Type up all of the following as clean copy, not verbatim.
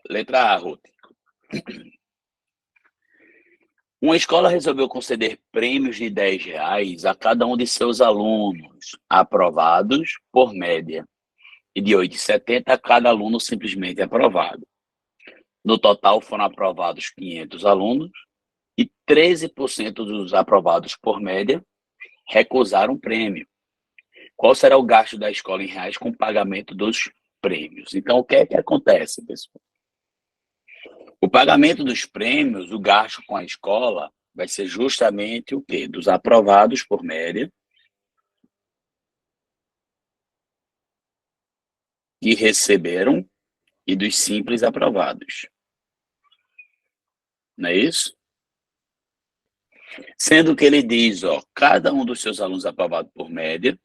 Letra A, Ruth. Uma escola resolveu conceder prêmios de R$ 10 a cada um de seus alunos aprovados por média e de 8,70 a cada aluno simplesmente aprovado. No total, foram aprovados 500 alunos e 13% dos aprovados por média recusaram o prêmio. Qual será o gasto da escola em reais com o pagamento dos prêmios? Então, o que é que acontece, pessoal? O pagamento dos prêmios, o gasto com a escola, vai ser justamente o quê? Dos aprovados por média, que receberam, e dos simples aprovados. Não é isso? Sendo que ele diz, cada um dos seus alunos aprovado por média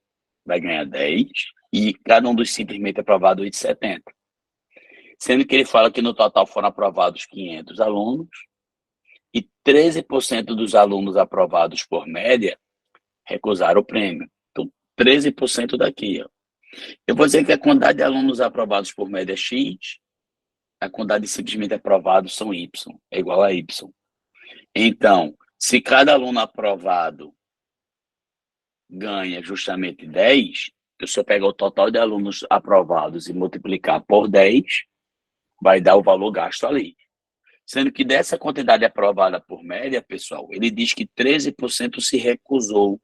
vai ganhar 10 e cada um dos simplesmente aprovados 8,70. Sendo que ele fala que no total foram aprovados 500 alunos e 13% dos alunos aprovados por média recusaram o prêmio. Então, 13% daqui. Eu vou dizer que a quantidade de alunos aprovados por média é X, a quantidade de simplesmente aprovados são Y, é igual a Y. Então, se cada aluno aprovado ganha justamente 10, se eu pegar o total de alunos aprovados e multiplicar por 10, vai dar o valor gasto ali. Sendo que dessa quantidade aprovada por média, pessoal, ele diz que 13% se recusou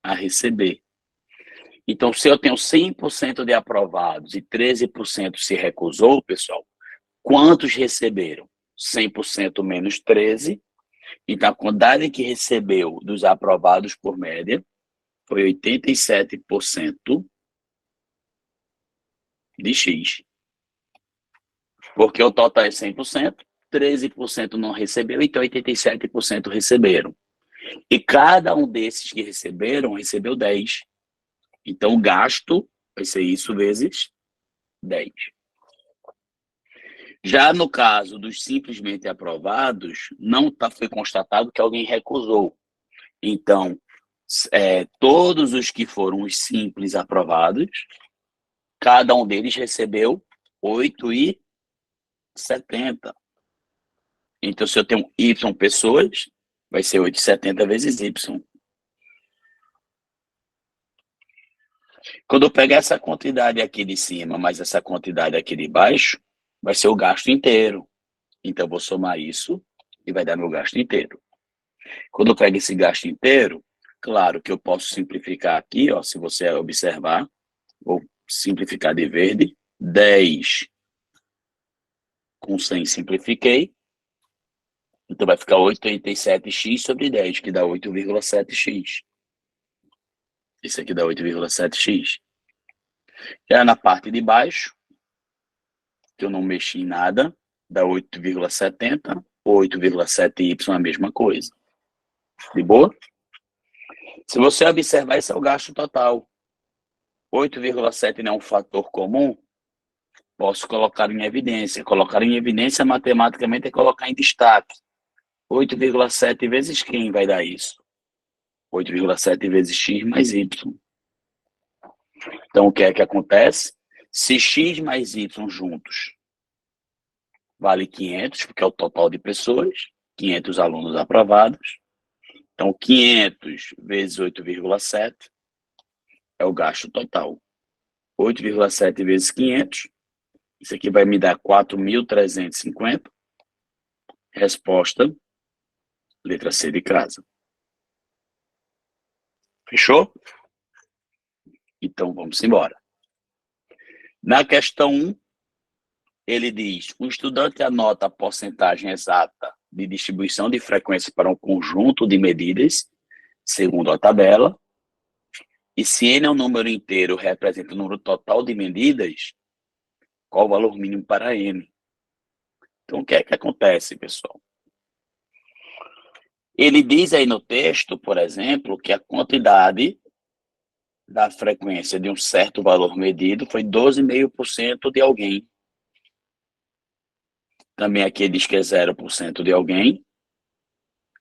a receber. Então, se eu tenho 100% de aprovados e 13% se recusou, pessoal, quantos receberam? 100% menos 13. Então, a quantidade que recebeu dos aprovados por média foi 87% de X. Porque o total é 100%, 13% não recebeu, então 87% receberam. E cada um desses que receberam, recebeu 10. Então, o gasto vai ser isso vezes 10. Já no caso dos simplesmente aprovados, não foi constatado que alguém recusou. Então, todos os que foram os simples aprovados, cada um deles recebeu 8,70. Então, se eu tenho Y pessoas, vai ser 8,70 vezes Y. Quando eu pegar essa quantidade aqui de cima, mais essa quantidade aqui de baixo, vai ser o gasto inteiro. Então, eu vou somar isso e vai dar meu gasto inteiro. Quando eu pego esse gasto inteiro, claro que eu posso simplificar aqui, se você observar, vou simplificar de verde, 10 com 100 simplifiquei, então vai ficar 8,87x sobre 10, que dá 8,7x. Isso aqui dá 8,7x. Já na parte de baixo, que eu não mexi em nada, dá 8,70, 8,7y a mesma coisa. De boa? Se você observar, esse é o gasto total. 8,7 não é um fator comum, posso colocar em evidência. Colocar em evidência matematicamente é colocar em destaque. 8,7 vezes quem vai dar isso? 8,7 vezes x mais y. Então, o que é que acontece? Se x mais y juntos vale 500, porque é o total de pessoas, 500 alunos aprovados. Então, 500 vezes 8,7 é o gasto total. 8,7 vezes 500, isso aqui vai me dar 4.350. Resposta, letra C de casa. Fechou? Então, vamos embora. Na questão 1, ele diz, o estudante anota a porcentagem exata de distribuição de frequência para um conjunto de medidas, segundo a tabela, e se n é um número inteiro, representa o número total de medidas, qual o valor mínimo para n? Então, o que é que acontece, pessoal? Ele diz aí no texto, por exemplo, que a quantidade da frequência de um certo valor medido foi 12,5% de alguém. Também aqui diz que é 0% de alguém.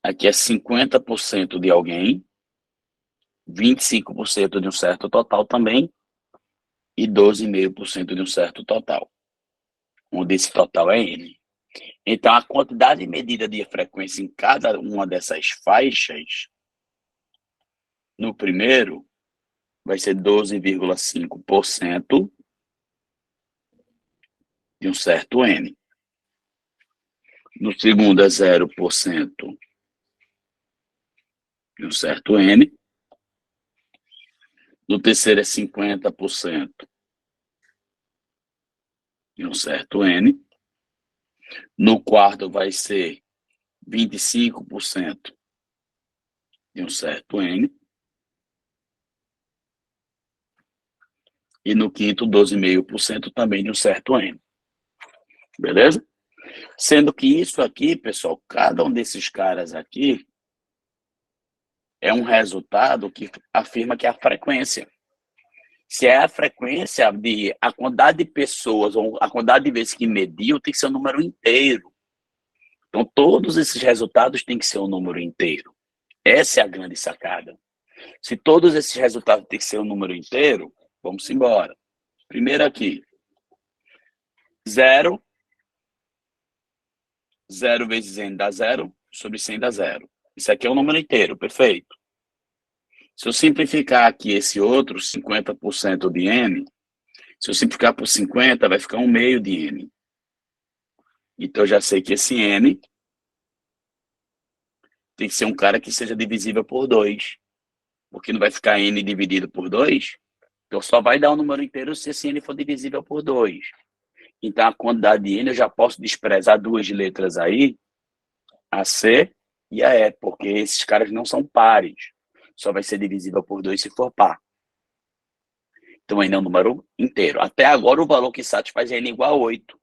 Aqui é 50% de alguém. 25% de um certo total também. E 12,5% de um certo total. onde esse total é N. Então, a quantidade medida de frequência em cada uma dessas faixas, no primeiro, vai ser 12,5% de um certo N. No segundo é 0% de um certo N. No terceiro é 50% de um certo N. No quarto vai ser 25% de um certo N. E no quinto, 12,5% também de um certo N. Beleza? Sendo que isso aqui, pessoal, cada um desses caras aqui é um resultado que afirma que é a frequência. Se é a frequência de a quantidade de pessoas ou a quantidade de vezes que mediu, tem que ser um número inteiro. Então, todos esses resultados têm que ser um número inteiro. Essa é a grande sacada. Se todos esses resultados têm que ser um número inteiro, vamos embora. Primeiro aqui, 0 vezes n dá 0, sobre 100 dá 0. Isso aqui é um número inteiro, perfeito. Se eu simplificar aqui esse outro, 50% de n, se eu simplificar por 50, vai ficar 1/2 de n. Então, eu já sei que esse n tem que ser um cara que seja divisível por 2. Porque não vai ficar n dividido por 2, então só vai dar um número inteiro se esse n for divisível por 2. Então, a quantidade de n eu já posso desprezar duas letras aí, a C e a E, porque esses caras não são pares. Só vai ser divisível por 2 se for par. Então, ainda é um número inteiro. Até agora, o valor que satisfaz é n igual a 8.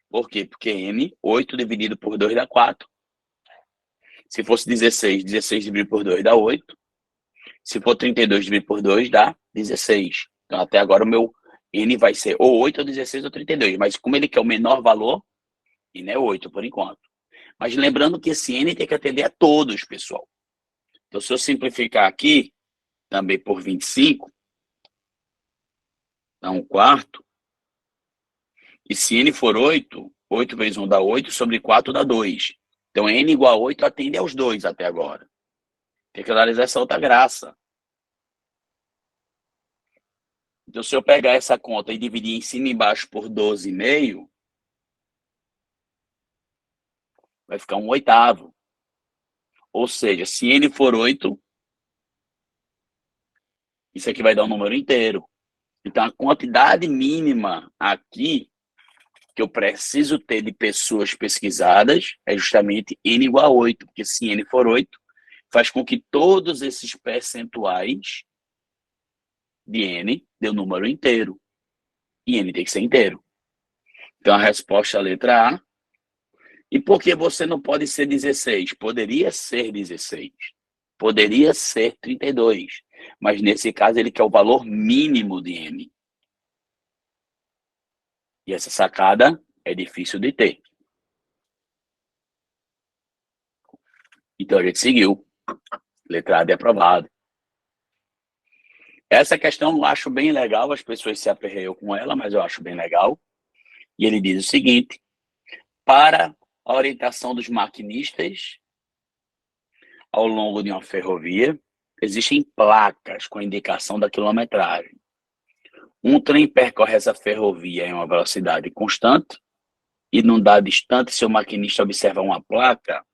Por quê? Porque n, 8 dividido por 2 dá 4. Se fosse 16, 16 dividido por 2 dá 8. Se for 32 dividido por 2 dá 16. Então, até agora, o meu n vai ser ou 8, ou 16, ou 32. Mas como ele quer o menor valor, n é 8 por enquanto. Mas lembrando que esse n tem que atender a todos, pessoal. Então, se eu simplificar aqui, também por 25, dá 1/4. E se n for 8, 8 vezes 1 dá 8, sobre 4 dá 2. Então, n igual a 8 atende aos dois até agora. Tem que analisar essa outra graça. Então, se eu pegar essa conta e dividir em cima e embaixo por 12,5, vai ficar 1/8. Ou seja, se n for 8, isso aqui vai dar um número inteiro. Então, a quantidade mínima aqui que eu preciso ter de pessoas pesquisadas é justamente n igual a 8, porque se n for 8, faz com que todos esses percentuais de n dê um número inteiro. E n tem que ser inteiro. Então, a resposta é a letra A. E por que você não pode ser 16? Poderia ser 16. Poderia ser 32. Mas, nesse caso, ele quer o valor mínimo de n. E essa sacada é difícil de ter. Então, a gente seguiu. Letra A de aprovado. Essa questão eu acho bem legal, as pessoas se aperreiam com ela, mas eu acho bem legal. E ele diz o seguinte: para a orientação dos maquinistas ao longo de uma ferrovia, existem placas com indicação da quilometragem. Um trem percorre essa ferrovia em uma velocidade constante e, num dado instante, seu maquinista observa uma placa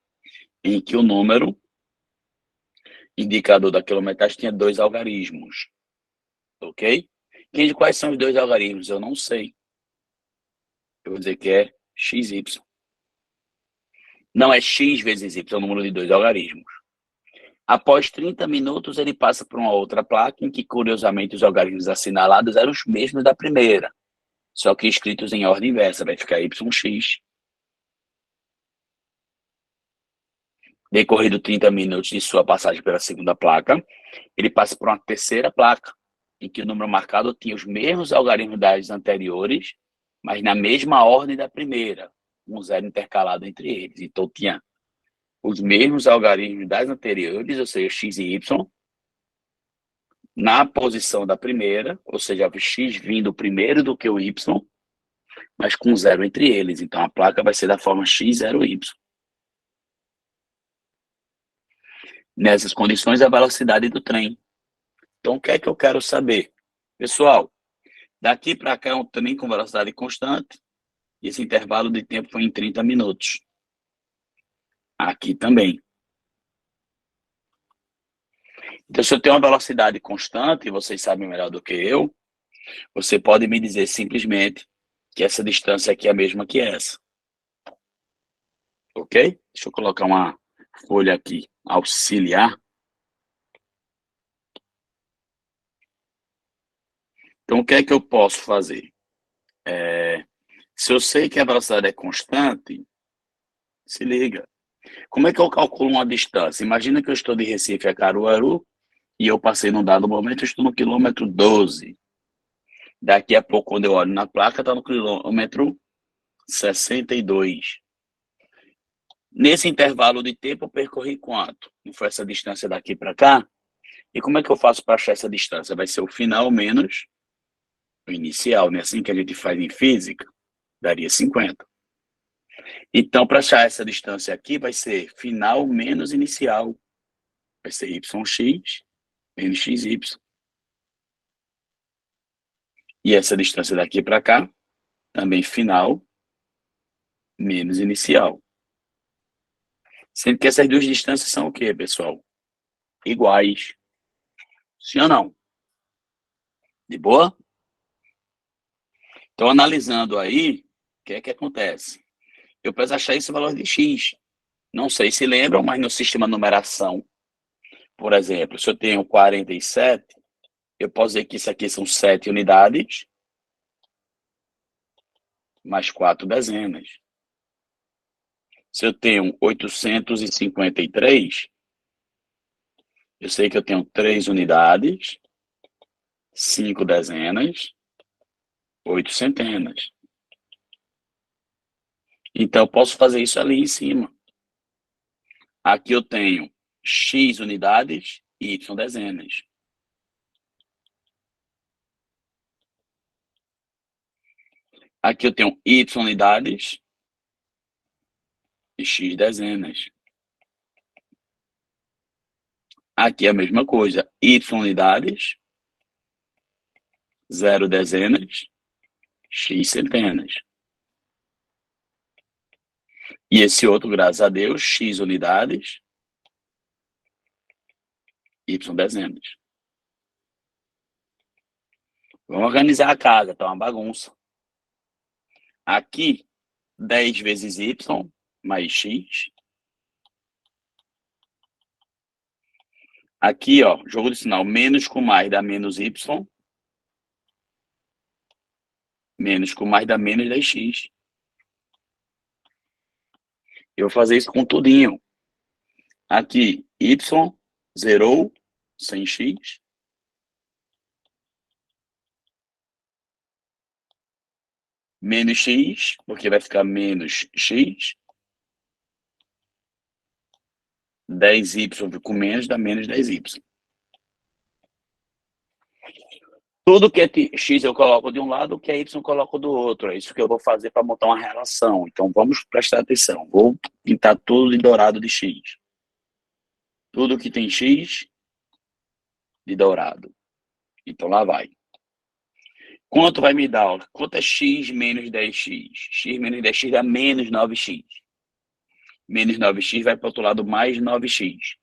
em que o número indicador da quilometragem tinha 2 algarismos. Ok? Quais são os 2 algarismos? Eu não sei. Eu vou dizer que é XY. Não é x vezes y, é o número de 2 algarismos. Após 30 minutos, ele passa por uma outra placa em que, curiosamente, os algarismos assinalados eram os mesmos da primeira, só que escritos em ordem inversa, vai ficar YX. Decorrido 30 minutos de sua passagem pela segunda placa, ele passa por uma terceira placa, em que o número marcado tinha os mesmos algarismos das anteriores, mas na mesma ordem da primeira, um zero intercalado entre eles. Então, tinha os mesmos algarismos das anteriores, ou seja, x e y, na posição da primeira, ou seja, o x vindo primeiro do que o y, mas com zero entre eles. Então, a placa vai ser da forma x0y. Nessas condições, a velocidade do trem. Então, o que é que eu quero saber? Pessoal, daqui para cá é um trem com velocidade constante, e esse intervalo de tempo foi em 30 minutos. Aqui também. Então, se eu tenho uma velocidade constante, e vocês sabem melhor do que eu, você pode me dizer simplesmente que essa distância aqui é a mesma que essa. Ok? Deixa eu colocar uma folha aqui, auxiliar. Então, o que é que eu posso fazer? Se eu sei que a velocidade é constante, se liga. Como é que eu calculo uma distância? Imagina que eu estou de Recife a Caruaru e eu passei num dado momento, eu estou no quilômetro 12. Daqui a pouco, quando eu olho na placa, está no quilômetro 62. Nesse intervalo de tempo, eu percorri quanto? Não foi essa distância daqui para cá? E como é que eu faço para achar essa distância? Vai ser o final menos o inicial, né? Assim que a gente faz em física, daria 50. Então, para achar essa distância aqui, vai ser final menos inicial. Vai ser yx menos xy. E essa distância daqui para cá, também final menos inicial. Sendo que essas duas distâncias são o quê, pessoal? Iguais. Sim ou não? De boa? Então, analisando aí, o que é que acontece? Eu preciso achar esse valor de x. Não sei se lembram, mas no sistema de numeração, por exemplo, se eu tenho 47, eu posso dizer que isso aqui são 7 unidades, mais 4 dezenas. Se eu tenho 853, eu sei que eu tenho 3 unidades, 5 dezenas, 8 centenas. Então, eu posso fazer isso ali em cima. Aqui eu tenho x unidades e y dezenas. Aqui eu tenho y unidades e x dezenas. Aqui é a mesma coisa, y unidades, 0 dezenas, x centenas. E esse outro, graças a Deus, x unidades, y dezenas. Vamos organizar a casa, tá uma bagunça. Aqui, 10 vezes y mais x. Aqui, ó, jogo de sinal, menos com mais dá menos y. Menos com mais dá menos 10x. Eu vou fazer isso com tudinho. Aqui, y zerou, sem x. Menos x, porque vai ficar menos x. 10y com menos dá menos 10y. Tudo que é x eu coloco de um lado, o que é y eu coloco do outro. É isso que eu vou fazer para montar uma relação. Então, vamos prestar atenção. Vou pintar tudo de dourado de x. Tudo que tem x, de dourado. Então, lá vai. Quanto vai me dar? Quanto é x menos 10x? X menos 10x dá menos 9x. Menos 9x vai para o outro lado, mais 9x.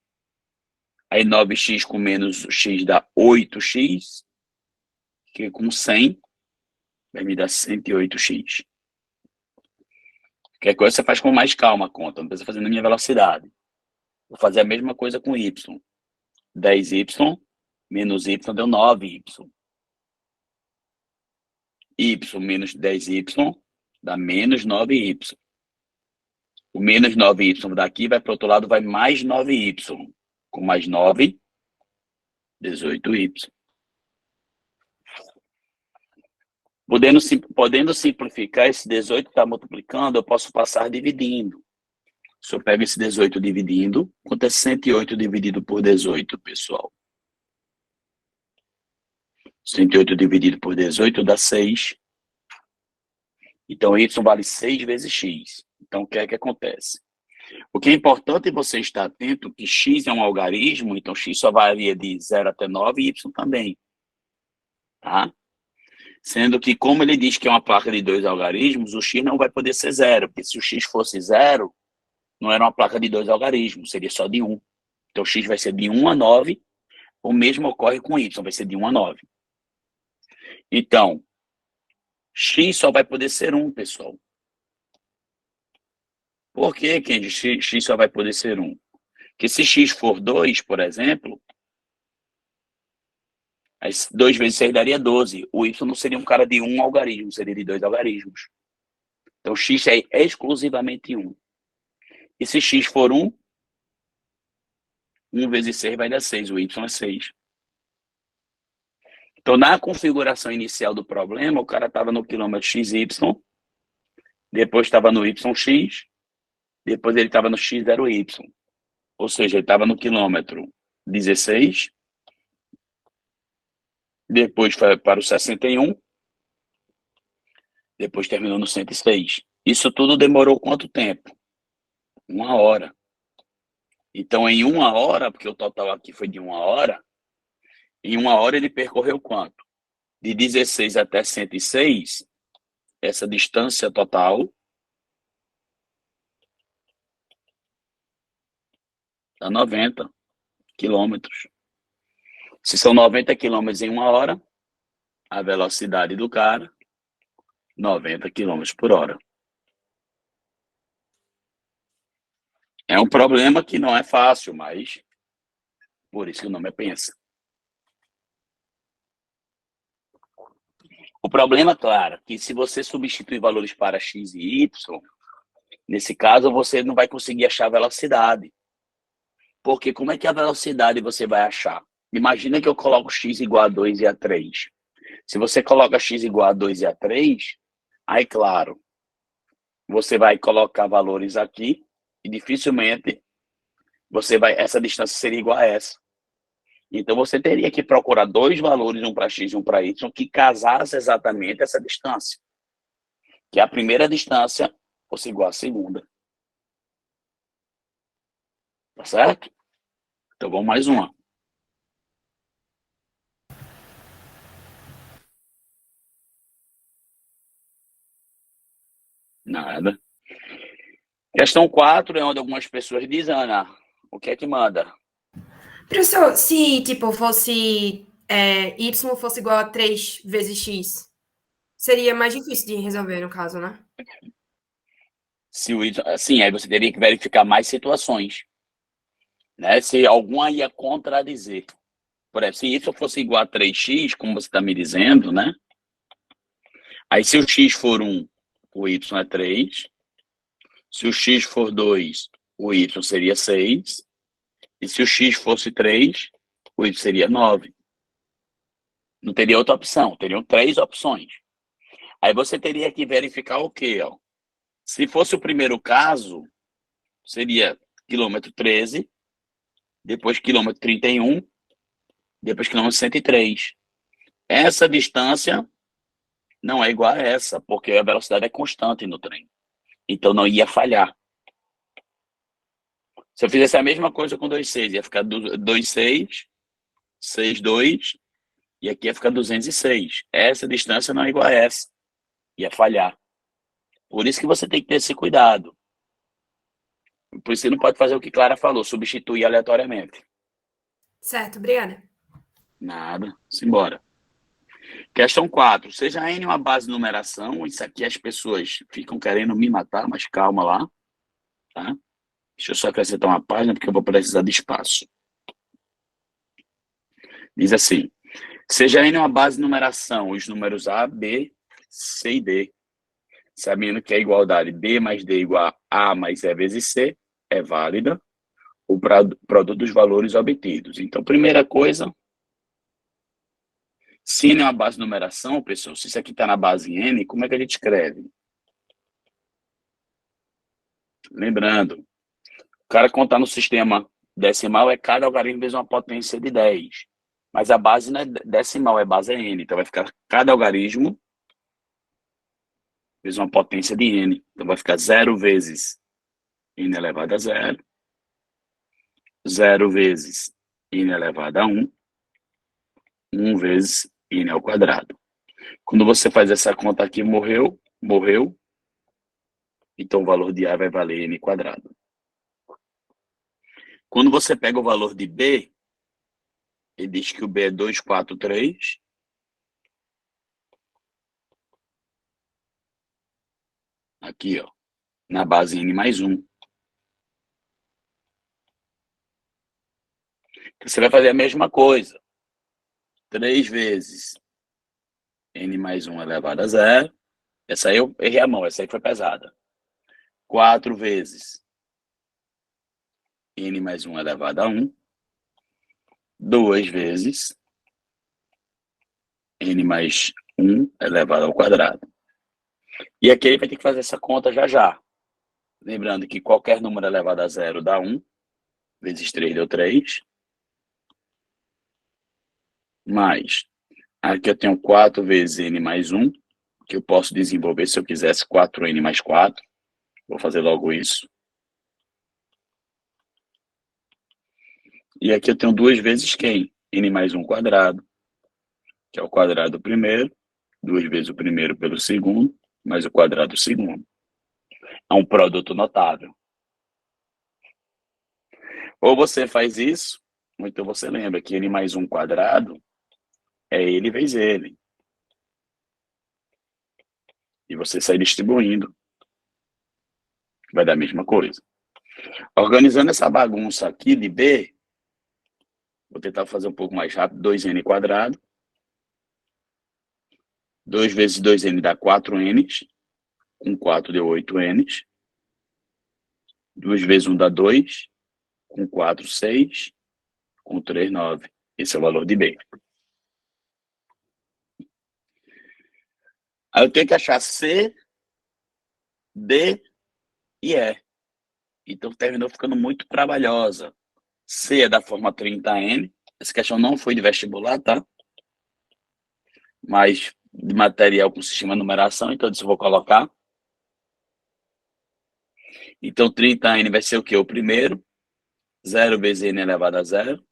Aí 9x com menos x dá 8x. Que com 100 vai me dar 108x. Qualquer coisa você faz com mais calma a conta, não precisa fazer na minha velocidade. Vou fazer a mesma coisa com y. 10y menos y deu 9y. Y menos 10y dá menos 9y. O menos 9y daqui vai para o outro lado, vai mais 9y. Com mais 9, 18y. Podendo simplificar, esse 18 está multiplicando, eu posso passar dividindo. Se eu pego esse 18 dividindo, quanto é 108 dividido por 18, pessoal? 108 dividido por 18 dá 6. Então, y vale 6 vezes x. Então, o que é que acontece? O que é importante você estar atento que x é um algarismo, então x só varia de 0 até 9 e y também. Tá? Sendo que, como ele diz que é uma placa de 2 algarismos, o x não vai poder ser 0, porque se o x fosse 0, não era uma placa de 2 algarismos, seria só de 1. Então, x vai ser de 1 a 9, o mesmo ocorre com y, vai ser de 1 a 9. Então, x só vai poder ser 1, pessoal. Por que, Kendi, x só vai poder ser 1? Porque se x for 2, por exemplo, 2 vezes 6 daria 12. O y não seria um cara de 1 algarismo, seria de 2 algarismos. Então, x é exclusivamente 1. E se x for 1, 1 vezes 6 vai dar 6, o y é 6. Então, na configuração inicial do problema, o cara estava no quilômetro xy, depois estava no yx, depois ele estava no x0y. Ou seja, ele estava no quilômetro 16, depois foi para o 61, depois terminou no 106. Isso tudo demorou quanto tempo? 1 hora. Então, em 1 hora, porque o total aqui foi de 1 hora, em 1 hora ele percorreu quanto? De 16 até 106, essa distância total dá 90 quilômetros. Se são 90 quilômetros em 1 hora, a velocidade do cara, 90 quilômetros por hora. É um problema que não é fácil, mas por isso que o nome é pensa. O problema, claro, que se você substituir valores para x e y, nesse caso você não vai conseguir achar a velocidade. Porque como é que a velocidade você vai achar? Imagina que eu coloco x igual a 2 e a 3. Se você coloca x igual a 2 e a 3, aí, claro, você vai colocar valores aqui e dificilmente essa distância seria igual a essa. Então, você teria que procurar 2 valores, um para x e um para y, que casassem exatamente essa distância. Que a primeira distância fosse igual à segunda. Tá certo? Então, vamos mais uma. Nada. Questão 4 é onde algumas pessoas dizem, Ana, o que é que manda? Professor, se tipo fosse y fosse igual a 3 vezes x, seria mais difícil de resolver no caso, né? Se o y, sim, aí você teria que verificar mais situações. Né? Se alguma ia contradizer. Por exemplo, se y fosse igual a 3x, como você está me dizendo, né? Aí se o x for 1, o y é 3. Se o x for 2, o y seria 6. E se o x fosse 3, o y seria 9. Não teria outra opção, teriam 3 opções. Aí você teria que verificar o quê? Ó? Se fosse o primeiro caso, seria quilômetro 13, depois quilômetro 31, depois quilômetro 103. Essa distância não é igual a essa, porque a velocidade é constante no trem. Então não ia falhar. Se eu fizesse a mesma coisa com 2,6, ia ficar 2,6, 6,2, e aqui ia ficar 206. Essa distância não é igual a essa. Ia falhar. Por isso que você tem que ter esse cuidado. Por isso você não pode fazer o que Clara falou, substituir aleatoriamente. Certo, obrigada. Nada, simbora. Questão 4. Seja N uma base de numeração, isso aqui as pessoas ficam querendo me matar, mas calma lá. Tá? Deixa eu só acrescentar uma página, porque eu vou precisar de espaço. Diz assim, seja N uma base de numeração, os números A, B, C e D, sabendo que a igualdade B mais D igual a mais E vezes C é válida, o produto dos valores obtidos. Então, primeira coisa, se N é uma base de numeração, pessoal, se isso aqui está na base N, como é que a gente escreve? Lembrando, o cara contar no sistema decimal é cada algarismo vezes uma potência de 10. Mas a base não é decimal, é base N. Então vai ficar cada algarismo vezes uma potência de n. Então vai ficar 0 vezes n elevado a 0, 0 vezes n elevado a 1, 1 vezes n ao quadrado. Quando você faz essa conta aqui, morreu, então o valor de A vai valer n quadrado. Quando você pega o valor de B, ele diz que o B é 243. Aqui, ó, na base n mais 1. Você vai fazer a mesma coisa. 3 vezes n mais 1 elevado a 0. Essa aí eu errei a mão, essa aí foi pesada. 4 vezes n mais 1 elevado a 1. 2 vezes n mais 1 elevado ao quadrado. E aqui ele vai ter que fazer essa conta já já. Lembrando que qualquer número elevado a 0 dá 1. Vezes 3 deu 3. Mais, aqui eu tenho 4 vezes n mais 1, que eu posso desenvolver se eu quisesse 4n mais 4. Vou fazer logo isso. E aqui eu tenho 2 vezes quem? N mais 1 quadrado, que é o quadrado do primeiro, 2 vezes o primeiro pelo segundo, mais o quadrado do segundo. É um produto notável. Ou você faz isso, ou então você lembra que n mais 1 quadrado é ele vezes ele. E você sai distribuindo. Vai dar a mesma coisa. Organizando essa bagunça aqui de B, vou tentar fazer um pouco mais rápido. 2n quadrado. 2 vezes 2n dá 4n. Com 4 deu 8n. 2 vezes 1 dá 2. Com 4, 6. Com 3, 9. Esse é o valor de B. Aí eu tenho que achar C, D e E. Então terminou ficando muito trabalhosa. C é da forma 30n. Essa questão não foi de vestibular, tá? Mas de material com sistema de numeração, então isso eu vou colocar. Então 30n vai ser o quê? O primeiro. 0 vezes n elevado a 0.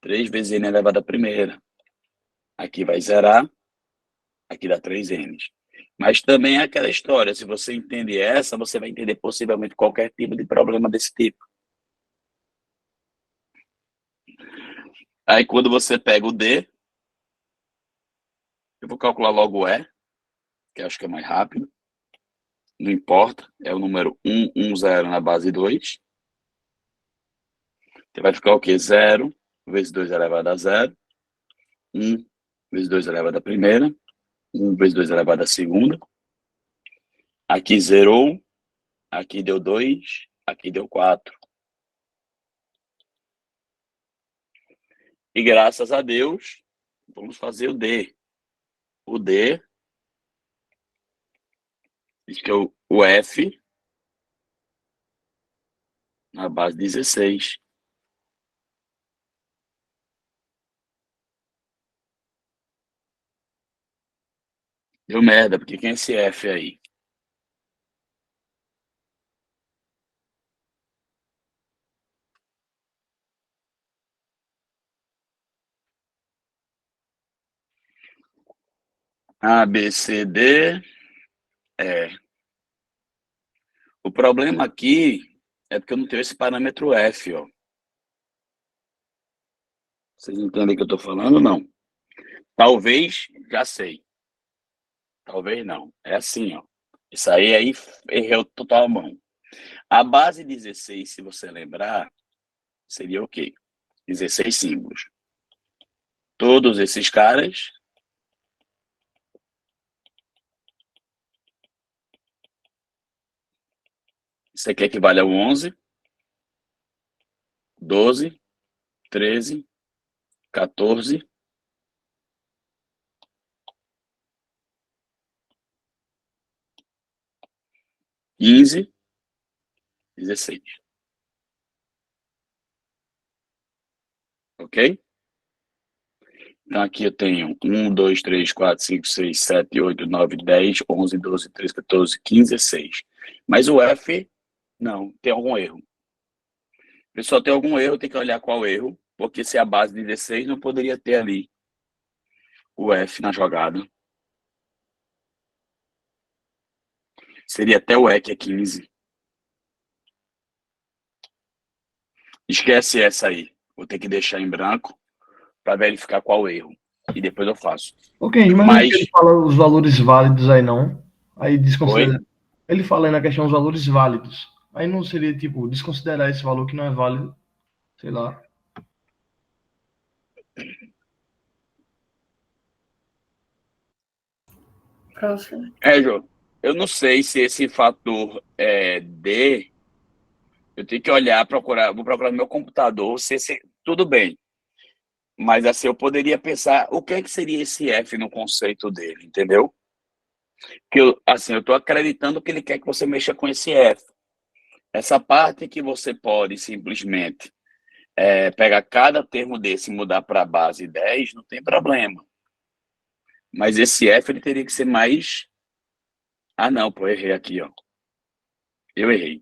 3 vezes n elevado a primeira. Aqui vai zerar. Aqui dá 3n. Mas também é aquela história. Se você entende essa, você vai entender possivelmente qualquer tipo de problema desse tipo. Aí quando você pega o D, eu vou calcular logo o E, que acho que é mais rápido. Não importa. É o número 1, 1, 0 na base 2. Então vai ficar o quê? 0 vezes 2 elevado a 0. 1 vezes 2 elevado a primeira. 1 vezes 2 elevado a segunda. Aqui zerou. Aqui deu 2. Aqui deu 4. E graças a Deus, vamos fazer o D. O D, diz que é o F na base 16. Deu merda, porque quem é esse F aí? A, B, C, D, E. O problema aqui é porque eu não tenho esse parâmetro F, ó. Vocês entendem o que eu estou falando? Não. Talvez, já sei. Talvez não. É assim, ó. Isso aí errei total a mão. A base 16, se você lembrar, seria o quê? 16 símbolos. Todos esses caras. Isso aqui equivale a 11, 12, 13, 14, 15, 16. Ok? Então, aqui eu tenho 1, 2, 3, 4, 5, 6, 7, 8, 9, 10, 11, 12, 13, 14, 15, 16. Mas o F, não, tem algum erro. Pessoal, tem algum erro, tem que olhar qual erro, porque se a base de 16 não poderia ter ali o F na jogada. Seria até o E, que é 15. Esquece essa aí. Vou ter que deixar em branco para verificar qual o erro. E depois eu faço. Ok, mas não ele fala os valores válidos aí não. Aí desconsidera. Oi? Ele fala aí na questão os valores válidos. Aí não seria tipo desconsiderar esse valor que não é válido, sei lá. Próximo. Jô, eu não sei se esse fator é D. Eu tenho que olhar, procurar, vou procurar no meu computador se esse. Tudo bem. Mas assim, eu poderia pensar o que é que seria esse F no conceito dele, entendeu? Que eu, assim, eu estou acreditando que ele quer que você mexa com esse F. Essa parte que você pode simplesmente pegar cada termo desse e mudar para a base 10, não tem problema. Mas esse F ele teria que ser mais. Ah, não, pô, errei aqui, ó. Eu errei.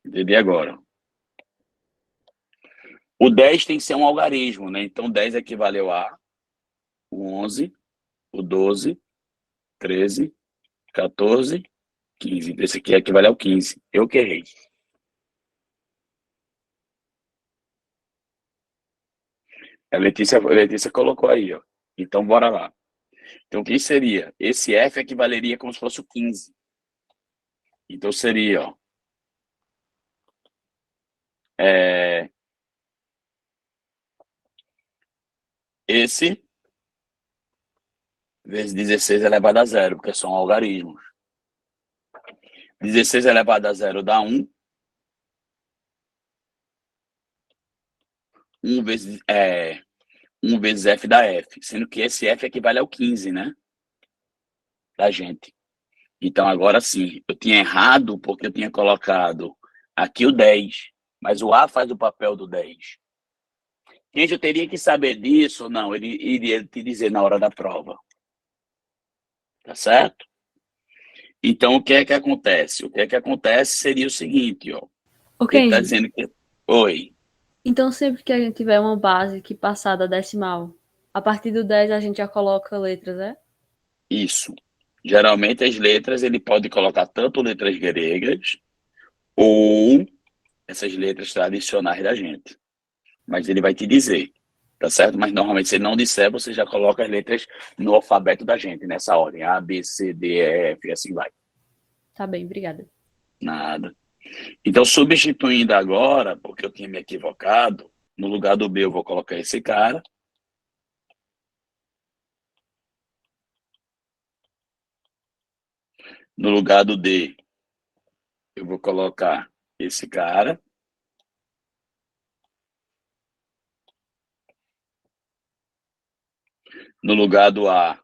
Entendi agora. O 10 tem que ser um algarismo, né? Então 10 equivaleu a o 11, o 12, 13, 14, 15. Esse aqui equivale ao 15. Eu que errei. A Letícia colocou aí, ó. Então bora lá. Então o que seria? Esse F equivaleria como se fosse o 15. Então seria, ó. Esse vezes 16 elevado a zero, porque são algarismos. 16 elevado a zero dá 1. 1 vezes, 1 vezes F dá F, sendo que esse F equivale ao 15, né? Da gente. Então, agora sim, eu tinha errado porque eu tinha colocado aqui o 10, mas o A faz o papel do 10. Quem já teria que saber disso? Não, ele iria te dizer na hora da prova. Tá certo? Então, o que é que acontece? O que é que acontece seria o seguinte, ó. Ok, Ele tá dizendo que... Oi. então sempre que a gente tiver uma base que passar da decimal, a partir do 10 a gente já coloca letras, né? Isso. Geralmente as letras ele pode colocar tanto letras gregas ou essas letras tradicionais da gente. Mas ele vai te dizer, tá certo? Mas normalmente se ele não disser, você já coloca as letras no alfabeto da gente, nessa ordem. A, B, C, D, E, F, e assim vai. Tá bem, obrigada. Nada. Então, substituindo agora, porque eu tinha me equivocado, no lugar do B eu vou colocar esse cara. No lugar do D, eu vou colocar esse cara. No lugar do A,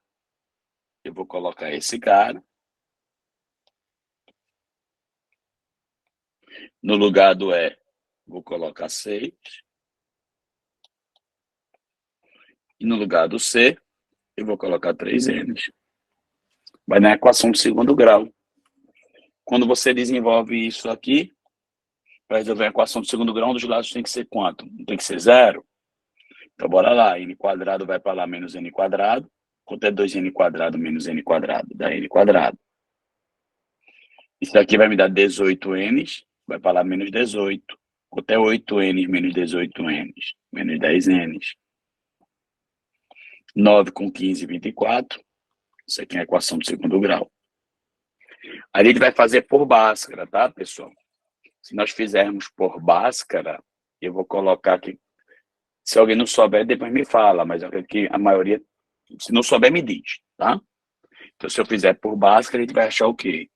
eu vou colocar esse cara. No lugar do E, vou colocar 6. E no lugar do C, eu vou colocar 3 N's. Vai na equação de segundo grau. Quando você desenvolve isso aqui, para resolver a equação de segundo grau, um dos lados tem que ser quanto? Não tem que ser zero? Então, bora lá. N quadrado vai para lá menos N quadrado. Quanto é 2N quadrado menos N quadrado? Dá N quadrado. Isso aqui vai me dar 18N, vai para lá menos 18. Quanto é 8N menos 18N? Menos 10N. 9 com 15, 24. Isso aqui é a equação de segundo grau. A gente vai fazer por Bhaskara, tá, pessoal? Se nós fizermos por Bhaskara, eu vou colocar aqui. Se alguém não souber, depois me fala, mas eu acredito que a maioria, se não souber, me diz, tá? Então, se eu fizer por Bhaskara, a gente vai achar o quê?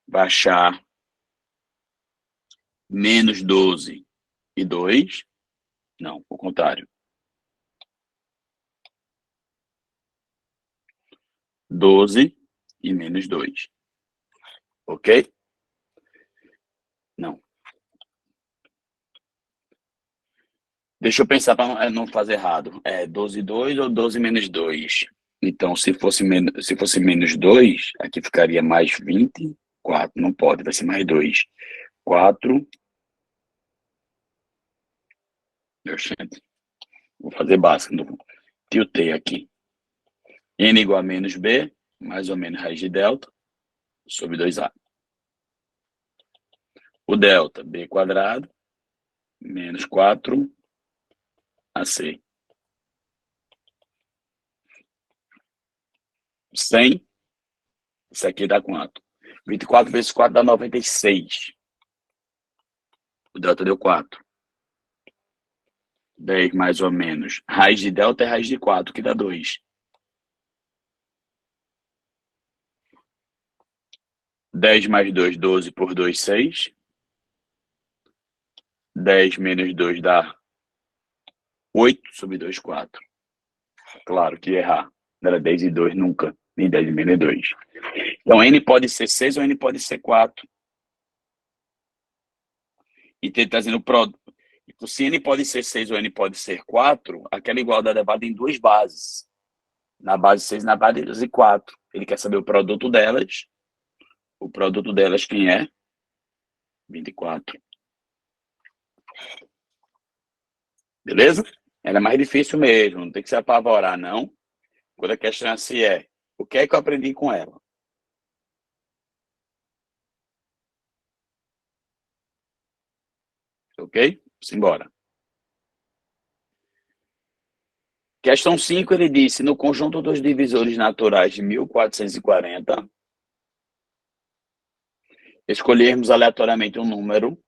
Vai achar menos 12 e 2. Não, o contrário. 12 e menos 2. Ok? Não. Deixa eu pensar para não fazer errado. É 12 2 ou 12 menos 2? Então, se fosse menos 2, aqui ficaria mais 24. Não pode, vai ser mais 2. 4. Oxente. Vou fazer básico. Tiltei aqui. N igual a menos B, mais ou menos raiz de delta, sobre 2A. O delta, B quadrado, menos 4 AC. 100, isso aqui dá quanto? 24 vezes 4 dá 96. O delta deu 4. 10 mais ou menos. Raiz de delta é raiz de 4, que dá 2. 10 mais 2, 12 por 2, 6. 10 menos 2 dá 8 sobre 2, 4. Claro que errar. Não era 10 e 2 nunca. Nem 10 menos 2. Então, N pode ser 6 ou N pode ser 4. E ele está dizendo, se N pode ser 6 ou N pode ser 4, aquela igualdade é levada em duas bases. Na base 6 e na base 4. Ele quer saber o produto delas. O produto delas quem é? 24. Beleza? Ela é mais difícil mesmo. Não tem que se apavorar, não. Quando a questão assim é, o que é que eu aprendi com ela? Ok? Simbora. Questão 5, ele disse, no conjunto dos divisores naturais de 1440, escolhermos aleatoriamente um número,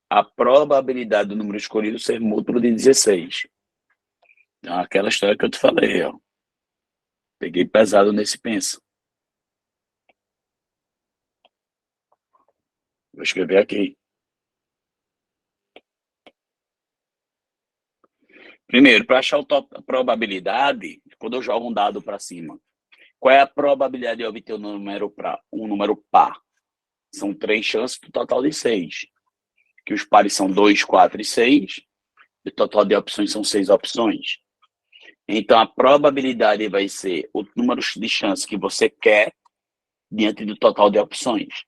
a probabilidade do número escolhido ser múltiplo de 16. Então, aquela história que eu te falei, ó. Peguei pesado nesse pensa. Vou escrever aqui. Primeiro, para achar a probabilidade, quando eu jogo um dado para cima, qual é a probabilidade de obter um número par? São 3 chances do total de 6. Que os pares são 2, 4 e 6. E o total de opções são 6 opções. Então, a probabilidade vai ser o número de chances que você quer diante do total de opções.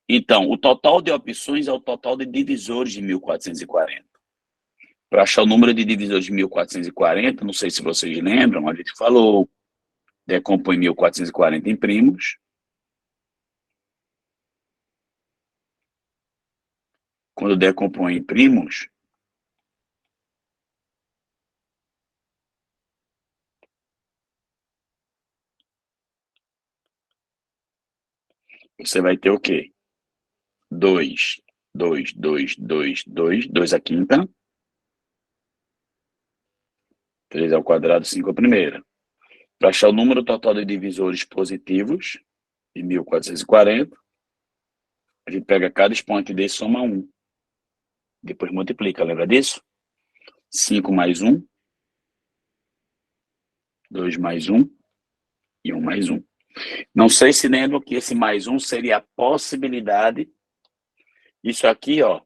Então, o total de opções é o total de divisores de 1440. Para achar o número de divisores de 1440, não sei se vocês lembram, a gente falou, decompõe 1440 em primos. Quando decompõe em primos, você vai ter o quê? 2, 2, 2, 2, 2, 2 a quinta, 3 ao quadrado, 5 a primeira. Para achar o número total de divisores positivos de 1440, a gente pega cada expoente desse e soma 1. Depois multiplica, lembra disso? 5 mais 1, 2 mais 1 e 1 mais 1. Não sei se lembram que esse mais 1 seria a possibilidade. Isso aqui, ó,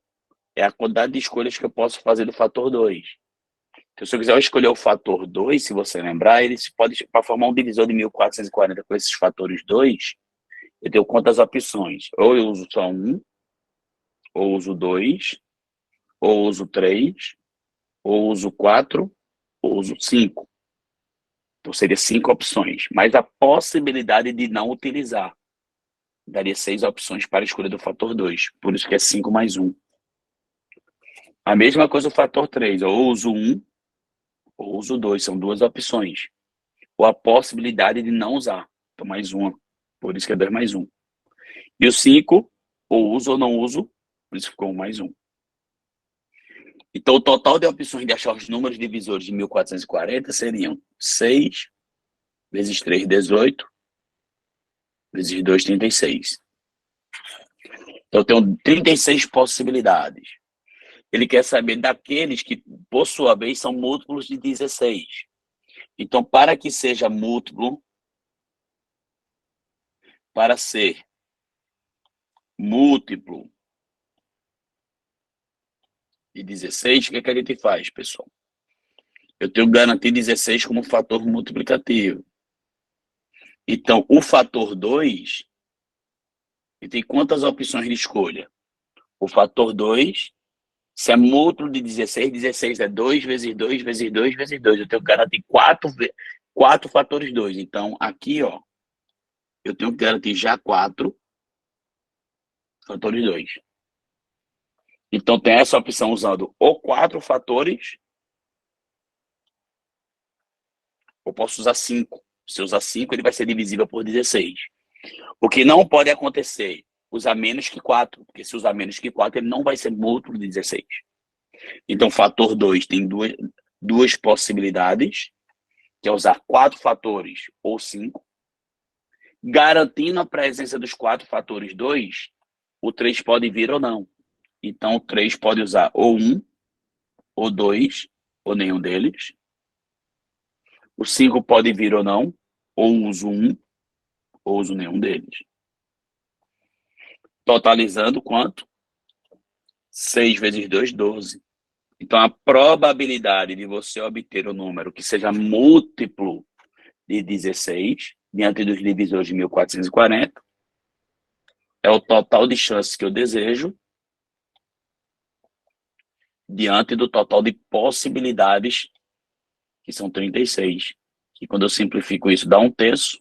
é a quantidade de escolhas que eu posso fazer do fator 2. Então, se eu quiser escolher o fator 2, se você lembrar, ele pode, para formar um divisor de 1440 com esses fatores 2, eu tenho quantas opções? Ou eu uso só 1, ou uso 2, ou uso 3, ou uso 4, ou uso 5. Então, seria 5 opções. Mas a possibilidade de não utilizar daria 6 opções para a escolha do fator 2. Por isso que é 5 mais 1. A mesma coisa o fator 3. Ou uso 1, ou uso 2. São duas opções. Ou a possibilidade de não usar. Então, mais uma. Por isso que é 2 mais 1. E o 5, ou uso ou não uso. Por isso ficou 1 mais 1. Então, o total de opções de achar os números divisores de 1440 seriam 6 vezes 3, 18, vezes 2, 36. Então, eu tenho 36 possibilidades. Ele quer saber daqueles que, por sua vez, são múltiplos de 16. Então, para que seja múltiplo, para ser múltiplo de 16, o que é que a gente faz, pessoal? Eu tenho que garantir 16 como fator multiplicativo. Então, o fator 2, ele tem quantas opções de escolha? O fator 2, se é múltiplo de 16, 16 é 2 vezes 2 vezes 2 vezes 2. Eu tenho que garantir 4 fatores 2. Então, aqui, ó, eu tenho que garantir já 4 fatores 2. Então, tem essa opção usando ou 4 fatores, ou posso usar 5. Se eu usar 5, ele vai ser divisível por 16. O que não pode acontecer, usar menos que 4, porque se usar menos que 4, ele não vai ser múltiplo de 16. Então, fator 2 tem duas possibilidades, que é usar 4 fatores ou 5. Garantindo a presença dos 4 fatores 2, o 3 pode vir ou não. Então, o 3 pode usar ou 1, ou 2, ou nenhum deles. O 5 pode vir ou não, ou uso 1, ou uso nenhum deles. Totalizando quanto? 6 vezes 2, 12. Então, a probabilidade de você obter um número que seja múltiplo de 16, diante dos divisores de 1440, é o total de chances que eu desejo, diante do total de possibilidades, que são 36. E quando eu simplifico isso, dá 1/3,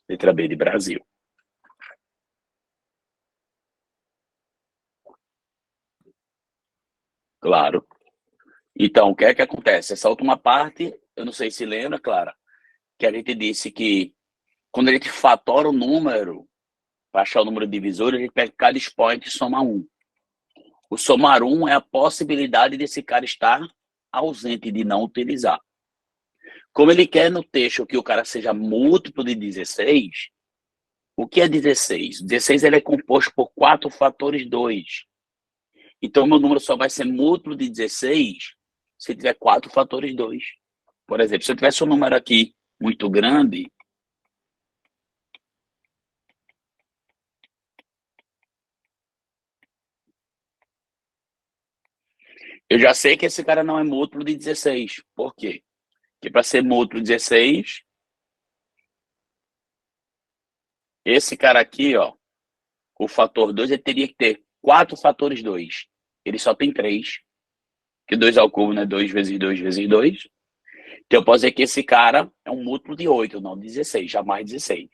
letra B de Brasil. Claro. Então, o que é que acontece? Essa última parte, eu não sei se lembra, Clara, que a gente disse que quando a gente fatora o número, para achar o número divisor, a gente pega cada expoente e soma 1. O somar 1 é a possibilidade desse cara estar ausente, de não utilizar. Como ele quer no texto que o cara seja múltiplo de 16, o que é 16? 16 ele é composto por 4 fatores 2. Então, meu número só vai ser múltiplo de 16 se tiver 4 fatores 2. Por exemplo, se eu tivesse um número aqui muito grande, eu já sei que esse cara não é múltiplo de 16. Por quê? Porque para ser múltiplo de 16, esse cara aqui, ó, o fator 2, ele teria que ter 4 fatores 2. Ele só tem 3. Que 2 ao cubo, né? 2 vezes 2 vezes 2. Então, eu posso dizer que esse cara é um múltiplo de 8, não de 16, jamais 16.